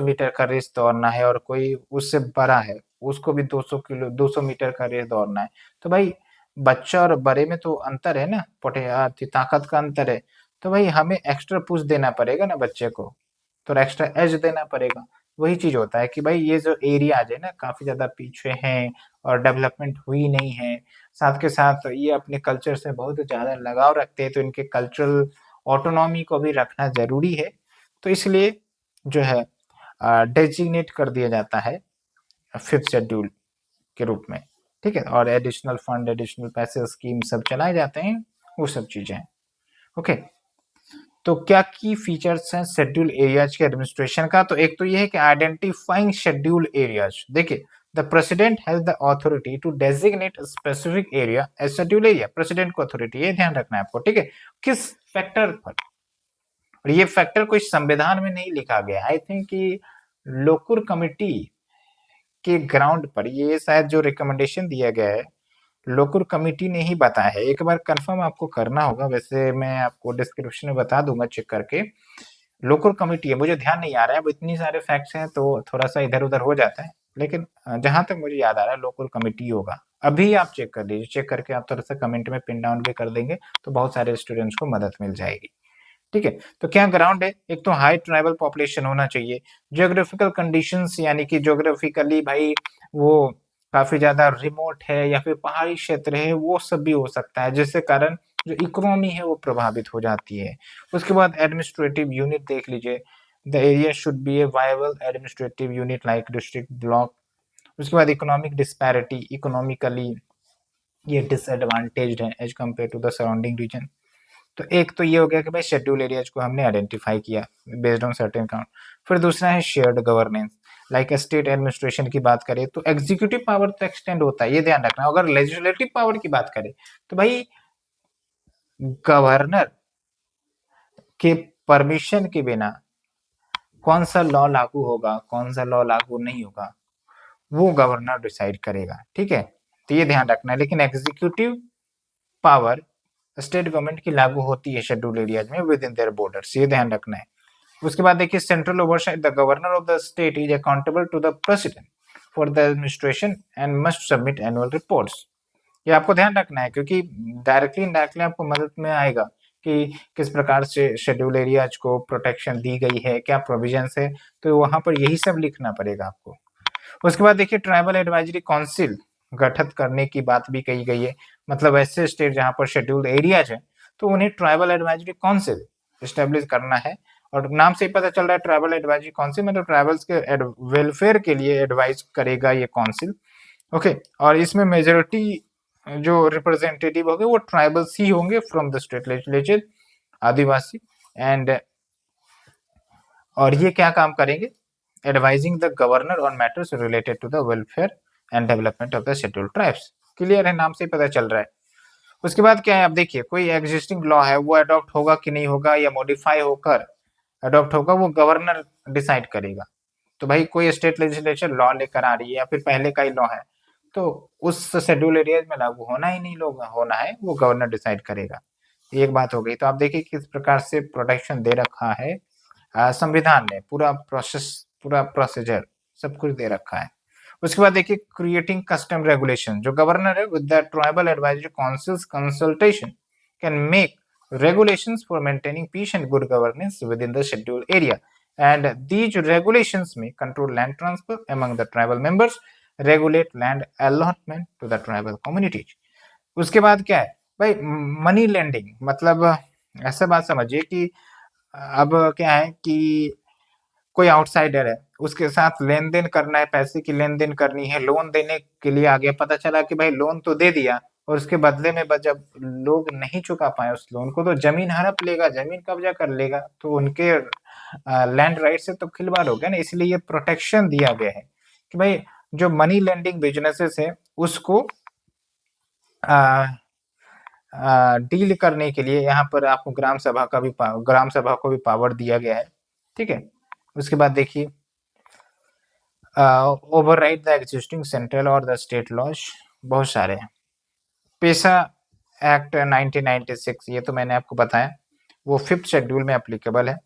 मीटर का रेस दौड़ना है और कोई उससे बड़ा है, उसको भी 200 मीटर का रेस दौड़ना है। तो भाई बच्चा और बड़े में तो अंतर है ना, ताकत का अंतर है। तो भाई हमें एक्स्ट्रा पुश देना पड़ेगा ना बच्चे को, तो एक्स्ट्रा एज देना पड़ेगा। वही चीज होता है कि भाई ये जो एरियाज है ना काफी ज्यादा पीछे हैं और डेवलपमेंट हुई नहीं है, साथ के साथ ये अपने कल्चर से बहुत ज्यादा लगाव रखते हैं, तो इनके कल्चरल ऑटोनॉमी को भी रखना जरूरी है। तो इसलिए जो है डेजिग्नेट कर दिया जाता है फिफ्थ शेड्यूल के रूप में, ठीक है। और एडिशनल फंड, एडिशनल पैसे स्कीम सब चलाए जाते हैं, वो सब चीजें। ओके, तो क्या की फीचर्स हैं शेड्यूल एरियाज के एडमिनिस्ट्रेशन का? तो एक तो ये है कि आइडेंटिफाइंग शेड्यूल एरियाज। देखिए, the president has the authority to designate specific area as schedule area. President को अथॉरिटी, ये ध्यान रखना है आपको, ठीक है। किस फैक्टर पर? और ये फैक्टर कोई संविधान में नहीं लिखा गया, आई थिंक कि लोकुर कमिटी के ग्राउंड पर ये शायद जो रिकमेंडेशन दिया गया है लोकुर कमिटी ने ही बताया है। एक बार कंफर्म आपको करना होगा, वैसे मैं आपको डिस्क्रिप्शन में बता दूंगा चेक करके। लोकुर कमिटी है, मुझे ध्यान नहीं आ रहा है, अब इतनी सारे फैक्ट्स हैं तो थोड़ा सा इधर उधर हो जाता है, लेकिन जहां तक मुझे याद आ रहा है लोकुर कमिटी होगा। अभी आप चेक कर लीजिए, चेक करके आप थोड़ा सा कमेंट में पिन डाउन भी कर देंगे तो बहुत सारे स्टूडेंट्स को मदद मिल जाएगी, ठीक है। तो क्या ग्राउंड है? एक तो हाई ट्राइबल पॉपुलेशन होना चाहिए, जियोग्राफिकल कंडीशंस यानी कि जियोग्राफिकली भाई वो काफी ज्यादा रिमोट है या फिर पहाड़ी क्षेत्र है, वो सब भी हो सकता है, जिसके कारण जो इकोनॉमी है वो प्रभावित हो जाती है। उसके बाद एडमिनिस्ट्रेटिव यूनिट देख लीजिए, the area should be a viable administrative unit like district block. उसके बाद इकोनॉमिक डिस्पैरिटी, इकोनॉमिकली ये डिसएडवांटेज्ड है as compare to the surrounding region. तो एक तो ये हो गया कि भाई शेड्यूल एरियाज को हमने आइडेंटिफाई किया बेस्ड ऑन सर्टेन काउंट। फिर दूसरा है shared governance, like state administration की बात करें तो एग्जीक्यूटिव पावर तो एक्सटेंड होता है, ये ध्यान रखना। अगर लेजिस्लेटिव पावर की बात करें तो भाई गवर्नर के परमिशन के बिना कौन सा लॉ लागू होगा, कौन सा लॉ लागू नहीं होगा, वो गवर्नर डिसाइड करेगा, ठीक है। तो ये ध्यान रखना है, लेकिन एग्जीक्यूटिव पावर स्टेट गवर्नमेंट की लागू होती है शेड्यूल एरियाज में विद इन देयर बॉर्डर्स, ये ध्यान रखना है। उसके बाद देखिए, central oversight, the governor of the state is accountable to the president for the administration and must submit annual reports. ये आपको ध्यान रखना है, क्योंकि डायरेक्टली इनडायरेक्टली आपको मदद में आएगा कि किस प्रकार से शेड्यूल एरियाज को प्रोटेक्शन दी गई है, क्या प्रोविजंस है, तो वहां पर यही सब लिखना पड़ेगा आपको। उसके बाद देखिए, ट्राइबल एडवाइजरी काउंसिल गठित करने की बात भी कही गई है। मतलब ऐसे स्टेट जहां पर शेड्यूल्ड एरियाज है तो उन्हें ट्राइबल एडवाइजरी काउंसिल स्टेब्लिश करना है। और नाम से ही पता चल रहा है ट्राइबल एडवाइजरी काउंसिल मतलब ट्राइबल्स के वेलफेयर के लिए एडवाइस करेगा ये काउंसिल। ओके, और इसमें मेजोरिटी जो रिप्रेजेंटेटिव होंगे वो ट्राइबल्स ही होंगे from the state legislature, Adivasi and. और ये क्या काम करेंगे? Advising the governor on matters related to the welfare and development of the scheduled tribes. Clear है, नाम से ही पता चल रहा है। उसके बाद क्या है, अब देखिए कोई एग्जिस्टिंग लॉ है वो अडॉप्ट होगा कि नहीं होगा या मॉडिफाई होकर अडॉप्ट होगा, वो गवर्नर डिसाइड करेगा। तो भाई कोई स्टेट लेजिस्लेचर लॉ लेकर आ रही है या फिर पहले का ही लॉ है तो उस शेड्यूल एरियाज में लागू होना ही नहीं लोग होना है, वो गवर्नर डिसाइड करेगा। एक बात हो गई। तो आप देखिए किस प्रकार से प्रोटेक्शन दे रखा है संविधान ने, पूरा प्रोसेस, पूरा प्रोसीजर सब कुछ दे रखा है। उसके बाद देखिए, क्रिएटिंग कस्टम रेगुलेशन, जो गवर्नर है with the tribal advisory councils consultation can make regulations for maintaining peace and good governance within the scheduled area, and these regulations may control land transfer among the tribal members, regulate land allotment to the tribal communities। उसके बाद क्या है भाई, मनी लेंडिंग, मतलब ऐसा बात समझिए कि अब क्या है कि कोई आउटसाइडर है, उसके साथ लेन देन करना है, पैसे की लेन देन करनी है, लोन देने के लिए आ गया, पता चला कि भाई लोन तो दे दिया और उसके बदले में जब लोग नहीं चुका पाए उस लोन को तो जमीन हड़प लेगा, जमीन कब्जा कर लेगा, तो उनके लैंड राइट से तो खिलवाड़ हो गया ना। इसलिए ये प्रोटेक्शन दिया गया है कि भाई जो मनी लेंडिंग बिजनेसेस है उसको डील करने के लिए यहाँ पर आपको ग्राम सभा को भी पावर दिया गया है, ठीक है। उसके बाद देखिए, ओवरराइड द एग्जिस्टिंग सेंट्रल और द स्टेट लॉज, बहुत सारे हैं। पेशा एक्ट 1996, ये तो मैंने आपको बताया, वो 5th शेड्यूल में एप्लीकेबल है।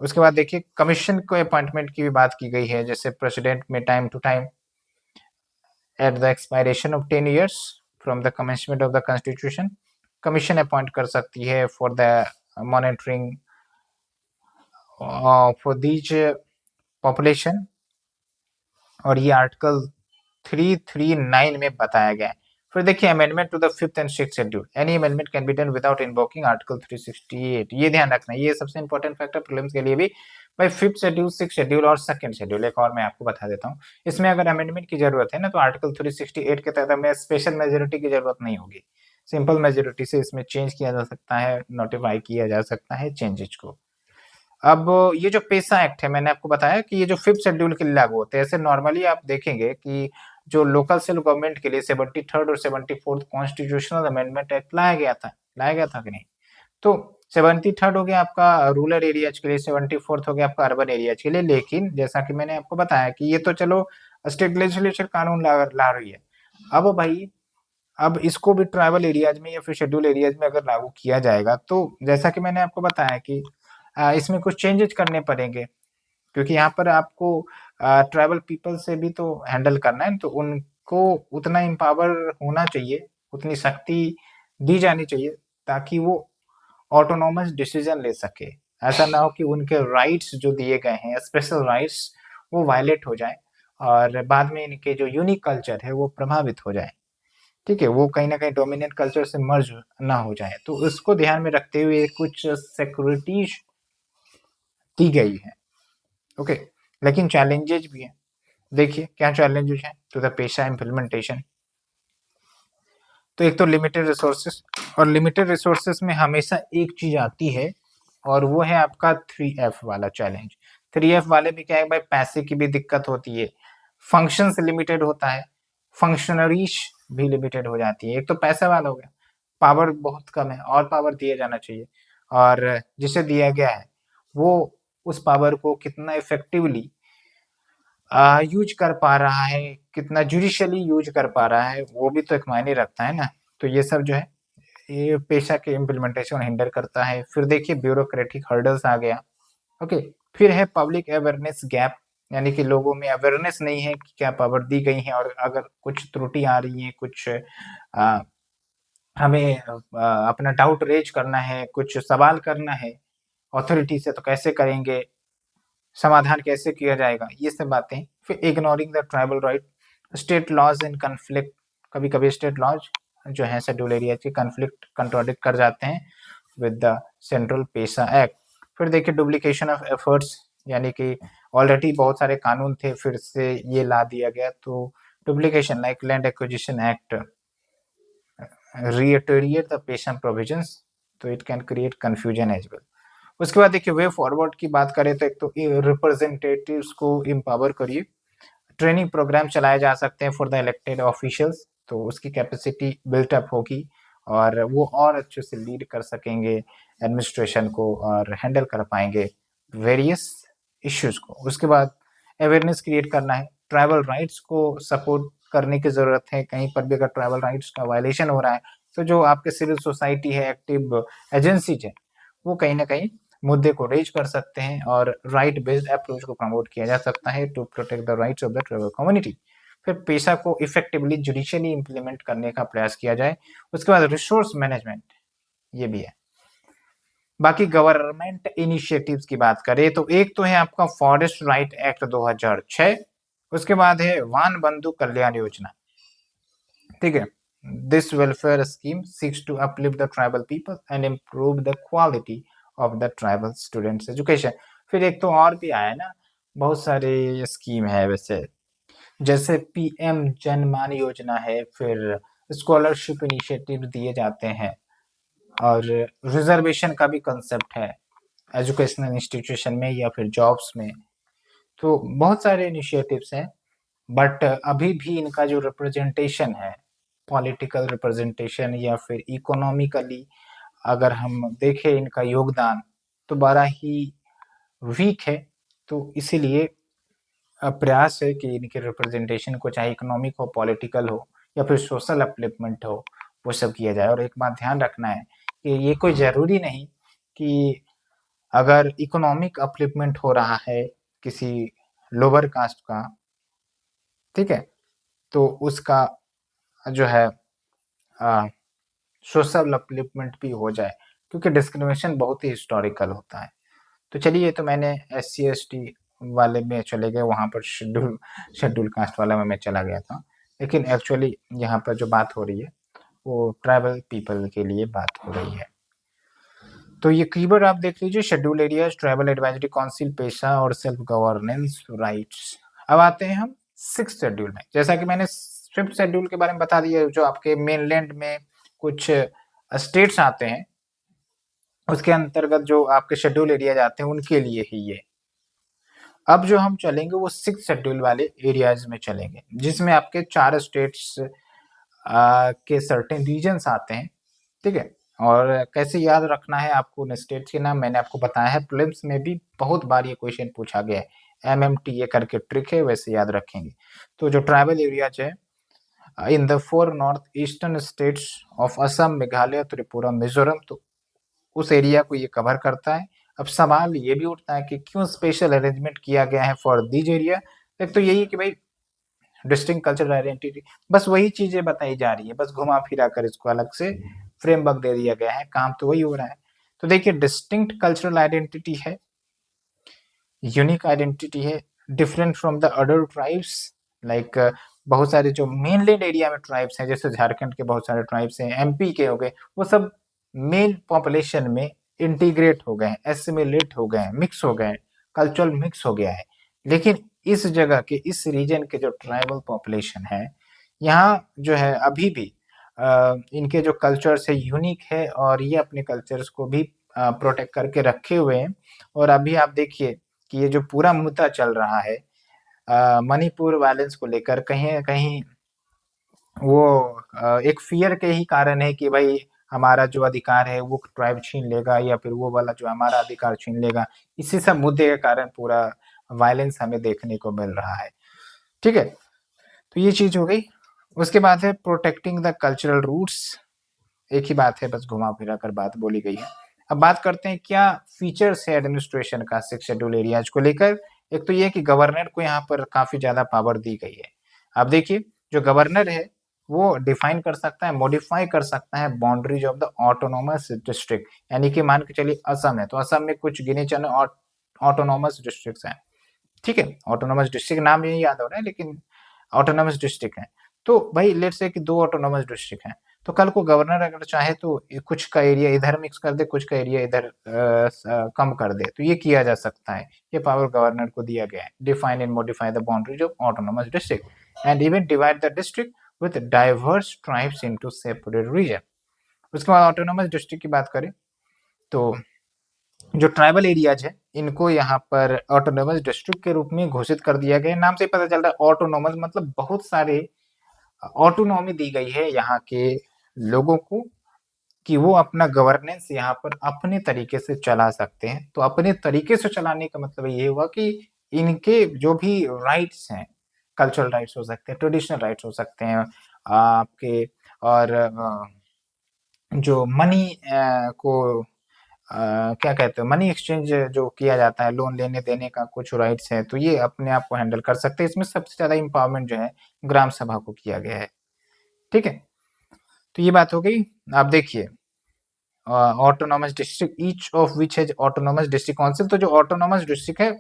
उसके बाद देखिए कमीशन को अपॉइंटमेंट की भी बात की गई है, जैसे प्रेसिडेंट में time to time at the expiration of 10 years from the commencement of the constitution commission appoint कर सकती है for the monitoring for these population, और ये आर्टिकल 339 में बताया गया है। फिर देखिए amendment to the 5th and 6th schedule, any amendment can be done without invoking article 368, ये ध्यान रखना, ये सबसे इंपॉर्टेंट फैक्टर प्रीलिम्स के लिए भी। भाई 5th शेड्यूल, 6th शेड्यूल और 2nd शेड्यूल, एक और मैं आपको बता देता हूँ, इसमें अगर अमेंडमेंट की जरूरत है ना तो आर्टिकल 368 के तहत हमें स्पेशल मेजोरिटी की जरूरत नहीं होगी, सिंपल मेजोरिटी से इसमें चेंज किया जा सकता है, नोटिफाई किया जा सकता है चेंजेस को। अब ये जो पेशा एक्ट है, मैंने आपको बताया कि ये जो 5th शेड्यूल के लिए लागू होते हैं। ऐसे नॉर्मली आप देखेंगे कि जो लोकल सेल्फ गवर्नमेंट के लिए 73rd और 74th कॉन्स्टिट्यूशनल अमेंडमेंट एक्ट लाया गया था कि नहीं? तो 73rd हो गया आपका रूरल एरियाज के लिए, 74th हो गया आपका अर्बन एरियाज के लिए। लेकिन जैसा कि मैंने आपको बताया कि ये तो चलो स्टेट लेजिस्लेचर कानून ला रही है, अब भाई अब इसको भी ट्राइबल एरियाज में या फिर शेड्यूल एरियाज में अगर लागू किया जाएगा तो जैसा कि मैंने आपको बताया कि इसमें कुछ चेंजेस करने पड़ेंगे, क्योंकि यहाँ पर आपको ट्राइबल पीपल से भी तो हैंडल करना है, तो उनको उतना एम्पावर होना चाहिए, उतनी शक्ति दी जानी चाहिए ताकि वो ऑटोनॉमस डिसीजन ले सके। ऐसा ना हो कि उनके राइट्स जो दिए गए हैं, स्पेशल राइट्स, वो वायलेट हो जाए और बाद में इनके जो यूनिक कल्चर है वो प्रभावित हो जाए। ठीक है, वो कहीं ना कहीं डोमिनेंट कल्चर से मर्ज ना हो जाए, तो उसको ध्यान में रखते हुए कुछ सिक्योरिटीज दी गई है। ओके, लेकिन चैलेंजेस भी हैं। देखिए क्या चैलेंजेस हैं टू द पेशा इम्प्लीमेंटेशन। तो एक तो लिमिटेड रिसोर्सेस, और लिमिटेड रिसोर्सेस में हमेशा एक चीज आती है और वो है आपका 3F वाला चैलेंज। 3F वाले में क्या है भाई, पैसे की भी दिक्कत होती है, फंक्शंस लिमिटेड होता है, फंक्शनरीज भी लिमिटेड हो जाती है। एक तो पैसा वाला हो गया, पावर बहुत कम है और पावर दिया जाना चाहिए, और जिसे दिया गया है वो उस पावर को कितना इफेक्टिवली यूज कर पा रहा है, कितना जुडिशियली यूज कर पा रहा है, वो भी तो एक मायने रखता है ना। तो ये सब जो है ये पेशा के इम्प्लीमेंटेशन हिंडर करता है। फिर देखिए ब्यूरोक्रेटिक हर्डल्स आ गया। ओके, फिर है पब्लिक अवेयरनेस गैप, यानी कि लोगों में अवेयरनेस नहीं है कि क्या पावर दी गई है, और अगर कुछ त्रुटि आ रही है, कुछ हमें अपना डाउट रेज करना है, कुछ सवाल करना है अथॉरिटी से, तो कैसे करेंगे, समाधान कैसे किया जाएगा, ये सब बातें। फिर ignoring the tribal right, state laws in conflict, कभी कभी स्टेट लॉज जो है शेड्यूल एरिया के कन्फ्लिक्ट कंट्रोडिक्ट कर जाते हैं with the central PESA act. फिर देखिए डुप्लीकेशन ऑफ एफर्ट्स, यानी कि ऑलरेडी बहुत सारे कानून थे फिर से ये ला दिया गया, तो duplication like land acquisition act reiterate the patient provisions, तो it can create confusion as well. उसके बाद देखिए वे फॉरवर्ड की बात करें तो एक तो रिप्रेजेंटेटिव्स को एम्पावर करिए, ट्रेनिंग प्रोग्राम चलाए जा सकते हैं फॉर द इलेक्टेड ऑफिशियल्स, तो उसकी कैपेसिटी बिल्ट अप होगी और वो और अच्छे से लीड कर सकेंगे एडमिनिस्ट्रेशन को और हैंडल कर पाएंगे वेरियस इश्यूज को। उसके बाद अवेयरनेस क्रिएट करना है, ट्राइबल राइट्स को सपोर्ट करने की जरूरत है, कहीं पर भी अगर ट्राइबल राइट्स का वायलेशन हो रहा है तो जो आपके सिविल सोसाइटी है, एक्टिव एजेंसीज है, वो कहीं ना कहीं मुद्दे को रेज कर सकते हैं और राइट बेस्ड अप्रोच को प्रमोट किया जा सकता है to protect the rights of the tribal community. फिर पेशा को इफेक्टिवली जुडिशियली इंप्लीमेंट करने का प्रयास किया जाए। उसके बाद रिसोर्स मैनेजमेंट, ये भी है। बाकी गवर्नमेंट इनिशिएटिव्स की बात करें तो एक तो है आपका फॉरेस्ट राइट एक्ट 2006, उसके बाद है वान बंधु कल्याण योजना। ठीक है, this welfare scheme seeks to uplift the tribal people and improve the quality of the tribal students education. फिर एक तो और भी आया ना, बहुत सारे स्कीम है वैसे, जैसे PM जनमान योजना है, फिर स्कॉलरशिप इनिशिएटिव दिए जाते हैं, और रिजर्वेशन का भी कंसेप्ट है एजुकेशनल इंस्टीट्यूशन में या फिर जॉब्स में। तो बहुत सारे इनिशिएटिव्स हैं, बट अभी भी इनका जो रिप्रेजेंटेशन है, पॉलिटिकल रिप्रेजेंटेशन या फिर इकोनॉमिकली अगर हम देखें इनका योगदान, तो बड़ा ही वीक है। तो इसीलिए प्रयास है कि इनके रिप्रेजेंटेशन को, चाहे इकोनॉमिक हो, पॉलिटिकल हो या फिर सोशल अपलिफ्टमेंट हो, वो सब किया जाए। और एक बात ध्यान रखना है कि ये कोई ज़रूरी नहीं कि अगर इकोनॉमिक अपलिफ्टमेंट हो रहा है किसी लोअर कास्ट का, ठीक है, तो उसका जो है सोशल अपलिफ्टमेंट भी हो जाए, क्योंकि डिस्क्रिमिनेशन बहुत ही हिस्टोरिकल होता है। तो चलिए, ये तो मैंने SC/ST वाले में चले गए, वहाँ पर शेड्यूल कास्ट वाला में मैं चला गया था, लेकिन एक्चुअली यहाँ पर जो बात हो रही है वो ट्राइबल पीपल के लिए बात हो रही है। तो ये कीवर्ड आप देख लीजिए, schedule areas, tribal advisory council, पेशा और सेल्फ गवर्नेंस राइट्स। अब आते हैं हम 6th शेड्यूल में। जैसा कि मैंने 5th शेड्यूल के बारे में बता दिया, जो आपके मेनलैंड में कुछ स्टेट्स आते हैं, उसके अंतर्गत जो आपके शेड्यूल एरियाज आते हैं उनके लिए ही ये। अब जो हम चलेंगे वो 6th शेड्यूल वाले एरियाज में चलेंगे, जिसमें आपके 4 स्टेट्स के सर्टेन रीजन्स आते हैं, ठीक है। और कैसे याद रखना है आपको उन स्टेट्स के नाम, मैंने आपको बताया है, प्रीलिम्स में भी बहुत बार ये क्वेश्चन पूछा गया है। MMTA करके ट्रिक है, वैसे याद रखेंगे। तो जो ट्राइबल एरियाज है in the 4 north eastern states of Assam, Meghalaya, Tripura, Mizoram, तो उस एरिया को ये कवर करता है। अब सवाल ये भी उठता है कि क्यों स्पेशल अरेंजमेंट किया गया है फॉर दीज एरिया। एक तो यही कि भाई डिस्टिंक्ट कल्चरल आइडेंटिटी, बस वही चीजें बताई जा रही है, बस घुमा फिरा कर इसको अलग से फ्रेमवर्क दे दिया गया है, काम तो वही हो रहा है। तो देखिए, डिस्टिंक्ट कल्चरल आइडेंटिटी है, यूनिक आइडेंटिटी है, different from the other tribes, like बहुत सारे जो मेनलैंड एरिया में ट्राइब्स हैं, जैसे झारखंड के बहुत सारे ट्राइब्स हैं, MP के हो गए, वो सब मेन पॉपुलेशन में इंटीग्रेट हो गए हैं, एसिमिलेट हो गए हैं, मिक्स हो गए हैं, कल्चरल मिक्स हो गया है। लेकिन इस जगह के, इस रीजन के जो ट्राइबल पॉपुलेशन है, यहाँ जो है अभी भी इनके जो कल्चर्स है यूनिक है, और ये अपने कल्चर्स को भी प्रोटेक्ट करके रखे हुए हैं। और अभी आप देखिए कि ये जो पूरा मुद्दा चल रहा है मणिपुर वायलेंस को लेकर, कहीं न कहीं वो एक फ़ियर के ही कारण है कि भाई हमारा जो अधिकार है वो ट्राइब छीन लेगा, या फिर वो वाला जो हमारा अधिकार छीन लेगा। इसी सब मुद्दे के कारण पूरा वायलेंस हमें देखने को मिल रहा है, ठीक है। तो ये चीज़ हो गई। उसके बाद है प्रोटेक्टिंग द कल्चरल रूट्स, एक ही बात है, बस घुमा-फिरा कर बात बोली गई है। अब बात करते हैं क्या फीचर्स है एडमिनिस्ट्रेशन का 6 शेड्यूल एरियाज़ को लेकर। एक तो ये है कि गवर्नर को यहाँ पर काफ़ी ज़्यादा पावर दी गई है। अब देखिए, जो गवर्नर है वो डिफाइन कर सकता है, मॉडिफाई कर सकता है boundaries of the autonomous district, यानी कि मान के चलिए असम है, तो असम में कुछ गिने चुने ऑटोनोमस डिस्ट्रिक्ट्स हैं, ठीक है। ऑटोनोमस डिस्ट्रिक्ट नाम नहीं याद हो रहा है, लेकिन ऑटोनोमस डिस्ट्रिक्ट है। तो भाई लेट्स से कि 2 ऑटोनोमस डिस्ट्रिक्ट हैं, तो कल को गवर्नर अगर चाहे तो कुछ का एरिया इधर मिक्स कर दे, कुछ का एरिया इधर कम कर दे, तो ये किया जा सकता है। ये पावर गवर्नर को दिया गया है। Define and modify the boundaries of autonomous district and even divide the district with diverse tribes into separate region. उसके बाद ऑटोनोमस डिस्ट्रिक्ट की बात करें तो जो ट्राइबल एरियाज है इनको यहाँ पर ऑटोनोमस डिस्ट्रिक्ट के रूप में घोषित कर दिया गया है। नाम से पता चल रहा है ऑटोनोमस मतलब बहुत सारे ऑटोनॉमी दी गई है यहाँ के लोगों को, कि वो अपना गवर्नेंस यहाँ पर अपने तरीके से चला सकते हैं। तो अपने तरीके से चलाने का मतलब ये हुआ कि इनके जो भी राइट्स हैं, कल्चरल राइट्स हो सकते हैं, ट्रेडिशनल राइट्स हो सकते हैं आपके, और जो मनी को क्या कहते हैं, मनी एक्सचेंज जो किया जाता है, लोन लेने देने का कुछ राइट्स है, तो ये अपने आप को हैंडल कर सकते हैं। इसमें सबसे ज़्यादा एम्पावरमेंट जो है ग्राम सभा को किया गया है, ठीक है। तो ये बात हो गई। आप देखिए autonomous district, each of which has autonomous district council, तो जो ऑटोनॉमस डिस्ट्रिक्ट है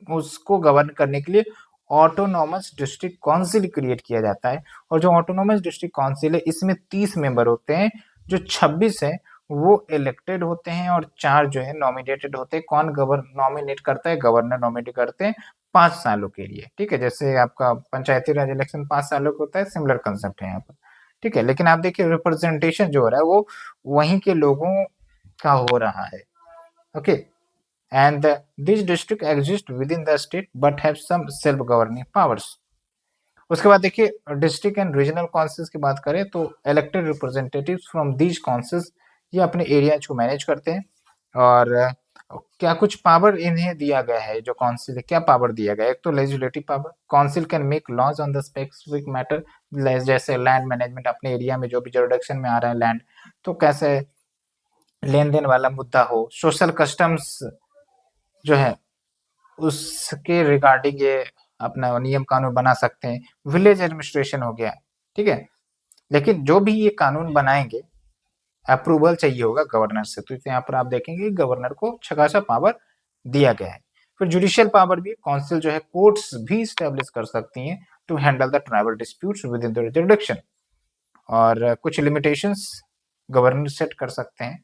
उसको गवर्न करने के लिए ऑटोनॉमस डिस्ट्रिक्ट काउंसिल क्रिएट किया जाता है। और जो ऑटोनॉमस डिस्ट्रिक्ट काउंसिल है इसमें 30 मेंबर होते हैं, जो 26 है वो इलेक्टेड होते हैं और 4 जो है नॉमिनेटेड होते हैं। कौन नॉमिनेट करता है? गवर्नर नॉमिनेट करते हैं 5 सालों के लिए, ठीक है। जैसे आपका पंचायती राज इलेक्शन 5 सालों का होता है, सिमिलर कंसेप्ट है यहाँ पर, ठीक है। लेकिन आप देखिए रिप्रेजेंटेशन जो हो रहा है वो वहीं के लोगों का हो रहा है, okay. And this district exist within the state but have some self governing powers. उसके बाद देखिए डिस्ट्रिक्ट एंड रीजनल काउंसिल्स की बात करें तो elected representatives from these councils ये अपने एरियाज को मैनेज करते हैं, और क्या कुछ पावर इन्हें दिया गया है जो काउंसिल है, क्या पावर दिया गया है? एक तो legislative power, council can make laws on the specific matter, जैसे लैंड मैनेजमेंट, अपने एरिया में जो भी जुरिडिक्शन में आ रहा है लैंड, तो कैसे लेन देन वाला मुद्दा हो, सोशल कस्टम्स जो है उसके रिगार्डिंग ये अपना नियम कानून बना सकते हैं। विलेज एडमिनिस्ट्रेशन हो गया, ठीक है, लेकिन जो भी ये कानून बनाएंगे अप्रूवल चाहिए होगा गवर्नर से, तो यहाँ पर आप देखेंगे गवर्नर को अच्छा खासा पावर दिया गया है। फिर जुडिशियल पावर भी, काउंसिल जो है कोर्ट्स भी स्टैब्लिश कर सकती हैं to handle the tribal disputes within the jurisdiction, और कुछ लिमिटेशंस गवर्नर सेट कर सकते हैं।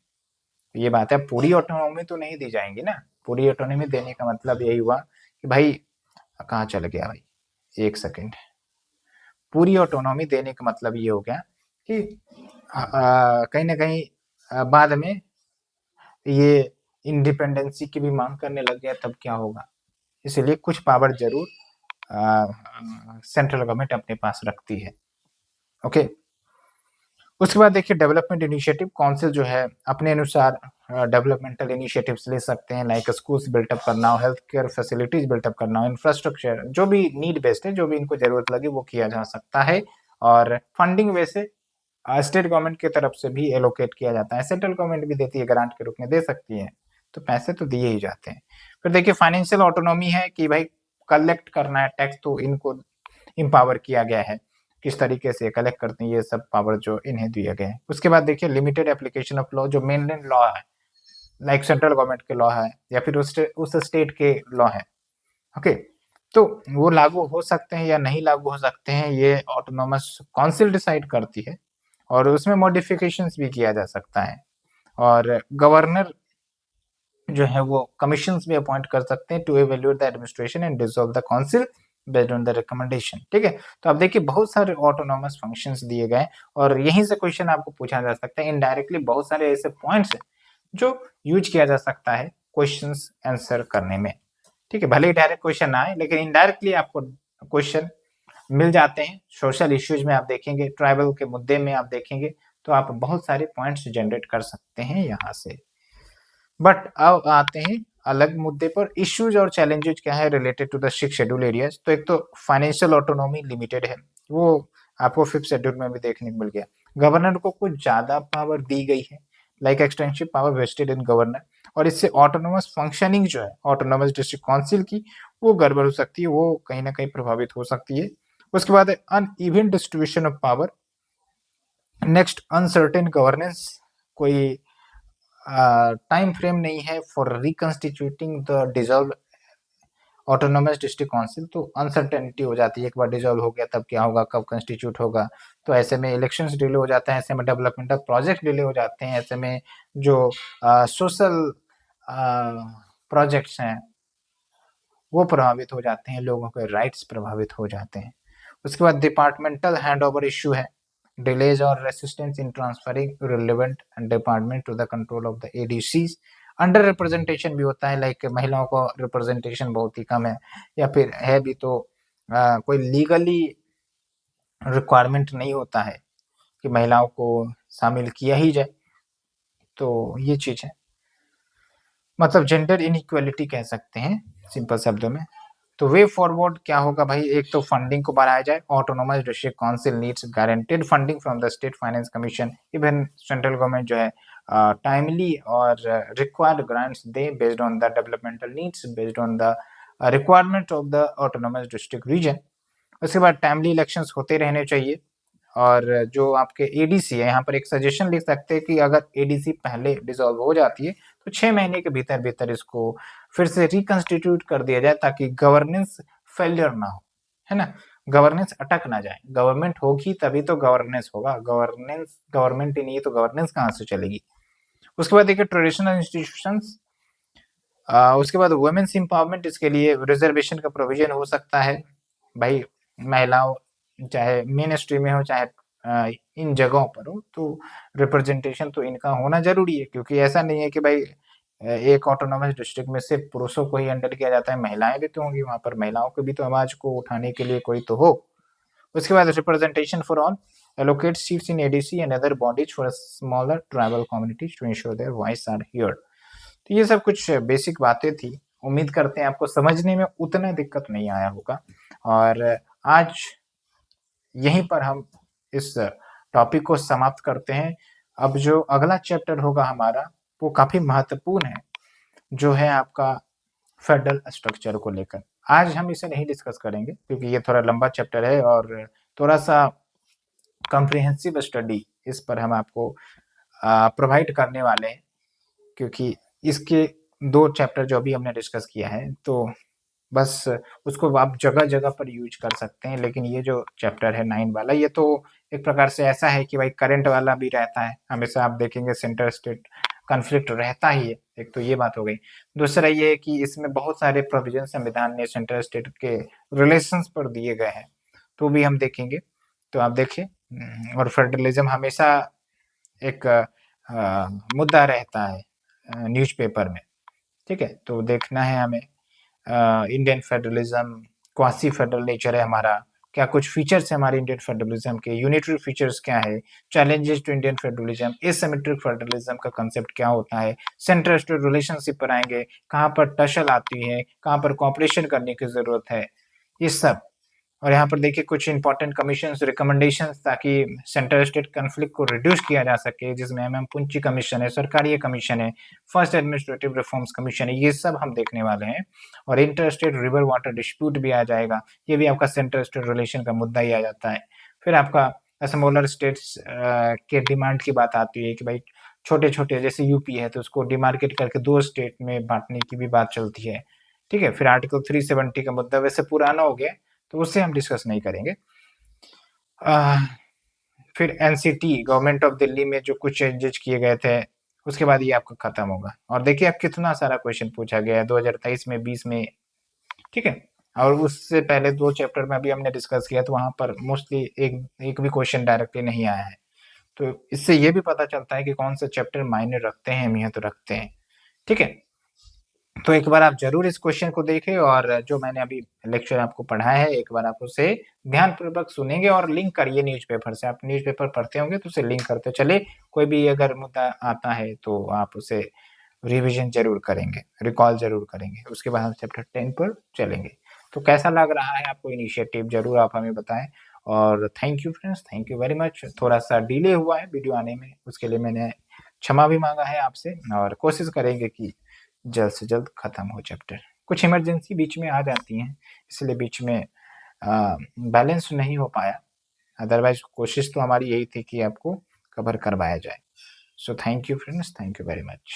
ये बात है, पूरी ऑटोनॉमी तो नहीं दी जाएंगी ना, पूरी ऑटोनॉमी देने का मतलब यही हुआ कि भाई कहाँ चल गया भाई, एक सेकेंड, पूरी ऑटोनॉमी देने का मतलब ये हो गया कि कहीं ना कहीं बाद में ये इंडिपेंडेंसी की भी मांग करने लग गया, तब क्या होगा, इसलिए कुछ पावर जरूर सेंट्रल गवर्नमेंट अपने पास रखती है। ओके, उसके बाद देखिए डेवलपमेंट इनिशिएटिव, काउंसिल जो है अपने अनुसार डेवलपमेंटल इनिशिएटिव्स ले सकते हैं, लाइक स्कूल्स बिल्टअप करना हो, हेल्थ केयर फैसिलिटीज बिल्टअप करना हो, इंफ्रास्ट्रक्चर जो भी नीड बेस्ड है, जो भी इनको जरूरत लगे वो किया जा सकता है। और फंडिंग वैसे स्टेट गवर्नमेंट की तरफ से भी एलोकेट किया जाता है, सेंट्रल गवर्नमेंट भी देती है, ग्रांट के रूप में दे सकती है, तो पैसे तो दिए ही जाते हैं। फिर देखिए फाइनेंशियल ऑटोनॉमी है कि भाई कलेक्ट करना है टैक्स, तो इनको इम्पावर किया गया है, किस तरीके से कलेक्ट करते हैं, ये सब पावर जो इन्हें दिया गया है। उसके बाद देखिए लिमिटेड एप्लीकेशन ऑफ लॉ, जो मेनलैंड लॉ है, लाइक सेंट्रल गवर्नमेंट के लॉ है या फिर उस स्टेट के लॉ है, ओके, तो वो लागू हो सकते हैं या नहीं लागू हो सकते हैं, ये ऑटोनोमस काउंसिल डिसाइड करती है, और उसमें मॉडिफिकेशंस भी किया जा सकता है। और गवर्नर जो है वो कमीशंस भी अपॉइंट कर सकते हैं to evaluate the administration and dissolve the council based on the recommendation, ठीक है। तो आप देखिए बहुत सारे ऑटोनोमस फंक्शंस दिए गए, और यहीं से क्वेश्चन आपको पूछा जा सकता है, इनडायरेक्टली बहुत सारे ऐसे पॉइंट्स हैं जो यूज किया जा सकता है क्वेश्चंस आंसर करने में, ठीक है। भले ही डायरेक्ट क्वेश्चन ना आए, लेकिन इनडायरेक्टली आपको क्वेश्चन मिल जाते हैं। सोशल इश्यूज में आप देखेंगे, ट्राइबल के मुद्दे में आप देखेंगे, तो आप बहुत सारे पॉइंट्स जनरेट कर सकते हैं यहाँ से। बट अब आते हैं अलग मुद्दे पर, इश्यूज और चैलेंजेस क्या है related to the 6 schedule areas. तो एक तो फाइनेंशियल ऑटोनॉमी लिमिटेड है, वो आपको 5th शेड्यूल में भी देखने को मिल गया। गवर्नर को कुछ ज्यादा पावर दी गई है, लाइक एक्सटेंसिव पावर वेस्टेड इन गवर्नर, और इससे ऑटोनोमस फंक्शनिंग जो है ऑटोनोमस डिस्ट्रिक्ट काउंसिल की, वो गड़बड़ हो सकती है, वो कहीं ना कहीं प्रभावित हो सकती है। उसके बाद uneven distribution of power, next uncertain governance, कोई टाइम फ्रेम नहीं है for reconstituting the dissolve autonomous district council, तो अनसर्टेनिटी हो जाती है, एक बार डिजॉल्व हो गया तब क्या होगा, कब कंस्टिट्यूट होगा, तो ऐसे में इलेक्शंस डिले हो जाते हैं, ऐसे में डेवलपमेंटल प्रोजेक्ट डिले हो जाते हैं, ऐसे में जो सोशल प्रोजेक्ट्स हैं वो प्रभावित हो जाते हैं, लोगों के राइट्स प्रभावित हो जाते हैं। उसके बाद डिपार्टमेंटल हैंडओवर इशू है, delays or resistance in transferring relevant department to the control of the ADCs। Under representation भी होता है, लाइक महिलाओं को रिप्रेजेंटेशन बहुत ही कम है, या फिर है भी तो कोई लीगली रिक्वायरमेंट नहीं होता है कि महिलाओं को शामिल किया ही जाए, तो ये चीज है, मतलब जेंडर इनइक्वालिटी कह सकते हैं सिंपल शब्दों में। तो वे फॉरवर्ड क्या होगा भाई, एक तो फंडिंग को बढ़ाया जाए, autonomous district council needs guaranteed funding from the state finance commission, even central government जो है टाइमली और रिक्वायर्ड ग्रांट्स दे based on the developmental needs, based on the requirement of the autonomous district region. उसके बाद टाइमली इलेक्शंस होते रहने चाहिए, और जो आपके एडीसी है, यहाँ पर एक सजेशन लिख सकते हैं कि अगर एडीसी पहले डिसॉल्व हो जाती है तो 6 महीने के भीतर भीतर इसको फिर से रिकंस्टिट्यूट कर दिया जाए, ताकि गवर्नेंस फेलियर ना हो, है ना, गवर्नेंस अटक ना जाए। गवर्नमेंट होगी तभी तो गवर्नेंस होगा, गवर्नमेंट ही नहीं तो गवर्नेंस कहाँ से चलेगी। उसके बाद देखिए ट्रेडिशनल इंस्टीट्यूशंस, उसके बाद वुमेन्स एम्पावरमेंट, इसके लिए रिजर्वेशन का प्रोविजन हो सकता है भाई, महिलाओं चाहे मेन स्ट्रीम में हो चाहे इन जगहों पर हो, तो रिप्रेजेंटेशन तो इनका होना जरूरी है, क्योंकि ऐसा नहीं है कि भाई एक ऑटोनोमस डिस्ट्रिक्ट में सिर्फ पुरुषों को ही अंडर किया जाता है, महिलाएं भी तो होंगी वहां पर, महिलाओं को भी तो आवाज को उठाने के लिए कोई तो हो। उसके बाद representation for all, allocate seats in ADC and other bodies for smaller tribal communities to ensure their voice are heard। तो ये सब कुछ बेसिक बातें थी। उम्मीद करते हैं आपको समझने में उतना दिक्कत नहीं आया होगा और आज यहीं पर हम इस टॉपिक को समाप्त करते हैं। अब जो अगला चैप्टर होगा हमारा वो काफ़ी महत्वपूर्ण है, जो है आपका फेडरल स्ट्रक्चर को लेकर। आज हम इसे नहीं डिस्कस करेंगे क्योंकि ये थोड़ा लंबा चैप्टर है और थोड़ा-सा कॉम्प्रिहेंसिव स्टडी इस पर हम आपको प्रोवाइड करने वाले हैं, क्योंकि इसके 2 चैप्टर जो अभी हमने डिस्कस किया है, तो बस उसको आप जगह-जगह पर यूज़ कर सकते हैं। लेकिन ये जो चैप्टर है 9 वाला, ये तो एक प्रकार से ऐसा है कि भाई करंट वाला भी रहता है। हमेशा आप देखेंगे सेंटर स्टेट कॉन्फ्लिक्ट रहता ही है, एक तो ये बात हो गई। दूसरा ये है कि इसमें बहुत सारे प्रोविज़न संविधान ने सेंट्रल स्टेट के रिलेशंस पर दिए गए हैं, तो भी हम देखेंगे। तो आप देखिए और फेडरलिज़्म हमेशा एक मुद्दा रहता है न्यूज़पेपर में, ठीक है? तो देखना है हमें Indian federalism quasi federal nature है हमारा, क्या कुछ फीचर्स है हमारे इंडियन फेडरलिज्म के, यूनिटरी फीचर्स क्या है, challenges to Indian federalism, asymmetric federalism का कंसेप्ट क्या होता है, सेंट्रल स्टेट रिलेशनशिप पर आएंगे, कहाँ पर टसल आती है, कहाँ पर कॉपरेशन करने की जरूरत है, ये सब। और यहाँ पर देखिए कुछ इंपॉर्टेंट कमीशंस रिकमेंडेशंस ताकि सेंट्रल स्टेट कॉन्फ्लिक्ट को रिड्यूस किया जा सके, जिसमें एमएम पुंची कमीशन है, सरकारी कमीशन है, फर्स्ट एडमिनिस्ट्रेटिव रिफॉर्म्स कमीशन है, ये सब हम देखने वाले हैं। और inter state river water dispute भी आ जाएगा, ये भी आपका सेंट्रल स्टेट रिलेशन का मुद्दा ही आ जाता है। फिर आपका स्मॉलर स्टेट्स के डिमांड की बात आती है कि भाई छोटे छोटे जैसे यूपी है तो उसको डिमार्केट करके 2 स्टेट में बांटने की भी बात चलती है, ठीक है। फिर आर्टिकल 370 का मुद्दा वैसे पुराना हो गया, तो उससे हम डिस्कस नहीं करेंगे। फिर एनसीटी गवर्नमेंट ऑफ दिल्ली में जो कुछ चेंजेस किए गए थे, उसके बाद ये आपका खत्म होगा। और देखिए अब कितना सारा क्वेश्चन पूछा गया है 2023 में, 20 में, ठीक है। और उससे पहले 2 चैप्टर में अभी हमने डिस्कस किया तो वहां पर मोस्टली एक भी क्वेश्चन डायरेक्टली नहीं आया है। तो इससे ये भी पता चलता है कि कौन से चैप्टर मायने रखते हैं, अहमियत रखते हैं, ठीक है। तो एक बार आप जरूर इस क्वेश्चन को देखें और जो मैंने अभी लेक्चर आपको पढ़ाया है एक बार आप उसे ध्यानपूर्वक सुनेंगे और लिंक करिए न्यूज़पेपर से। आप न्यूज़पेपर पढ़ते होंगे तो उसे लिंक करते चले, कोई भी अगर मुद्दा आता है तो आप उसे रिवीजन जरूर करेंगे, रिकॉल जरूर करेंगे। उसके बाद हम चैप्टर 10 पर चलेंगे। तो कैसा लग रहा है आपको इनिशिएटिव, जरूर आप हमें बताएं। और thank you friends, thank you very much. थोड़ा सा डिले हुआ है वीडियो आने में, उसके लिए मैंने क्षमा भी मांगा है आपसे और कोशिश करेंगे कि जल्द से जल्द खत्म हो चैप्टर। कुछ इमरजेंसी बीच में आ जाती हैं, इसलिए बीच में बैलेंस नहीं हो पाया, अदरवाइज कोशिश तो हमारी यही थी कि आपको कवर करवाया जाए। So thank you friends, thank you very much.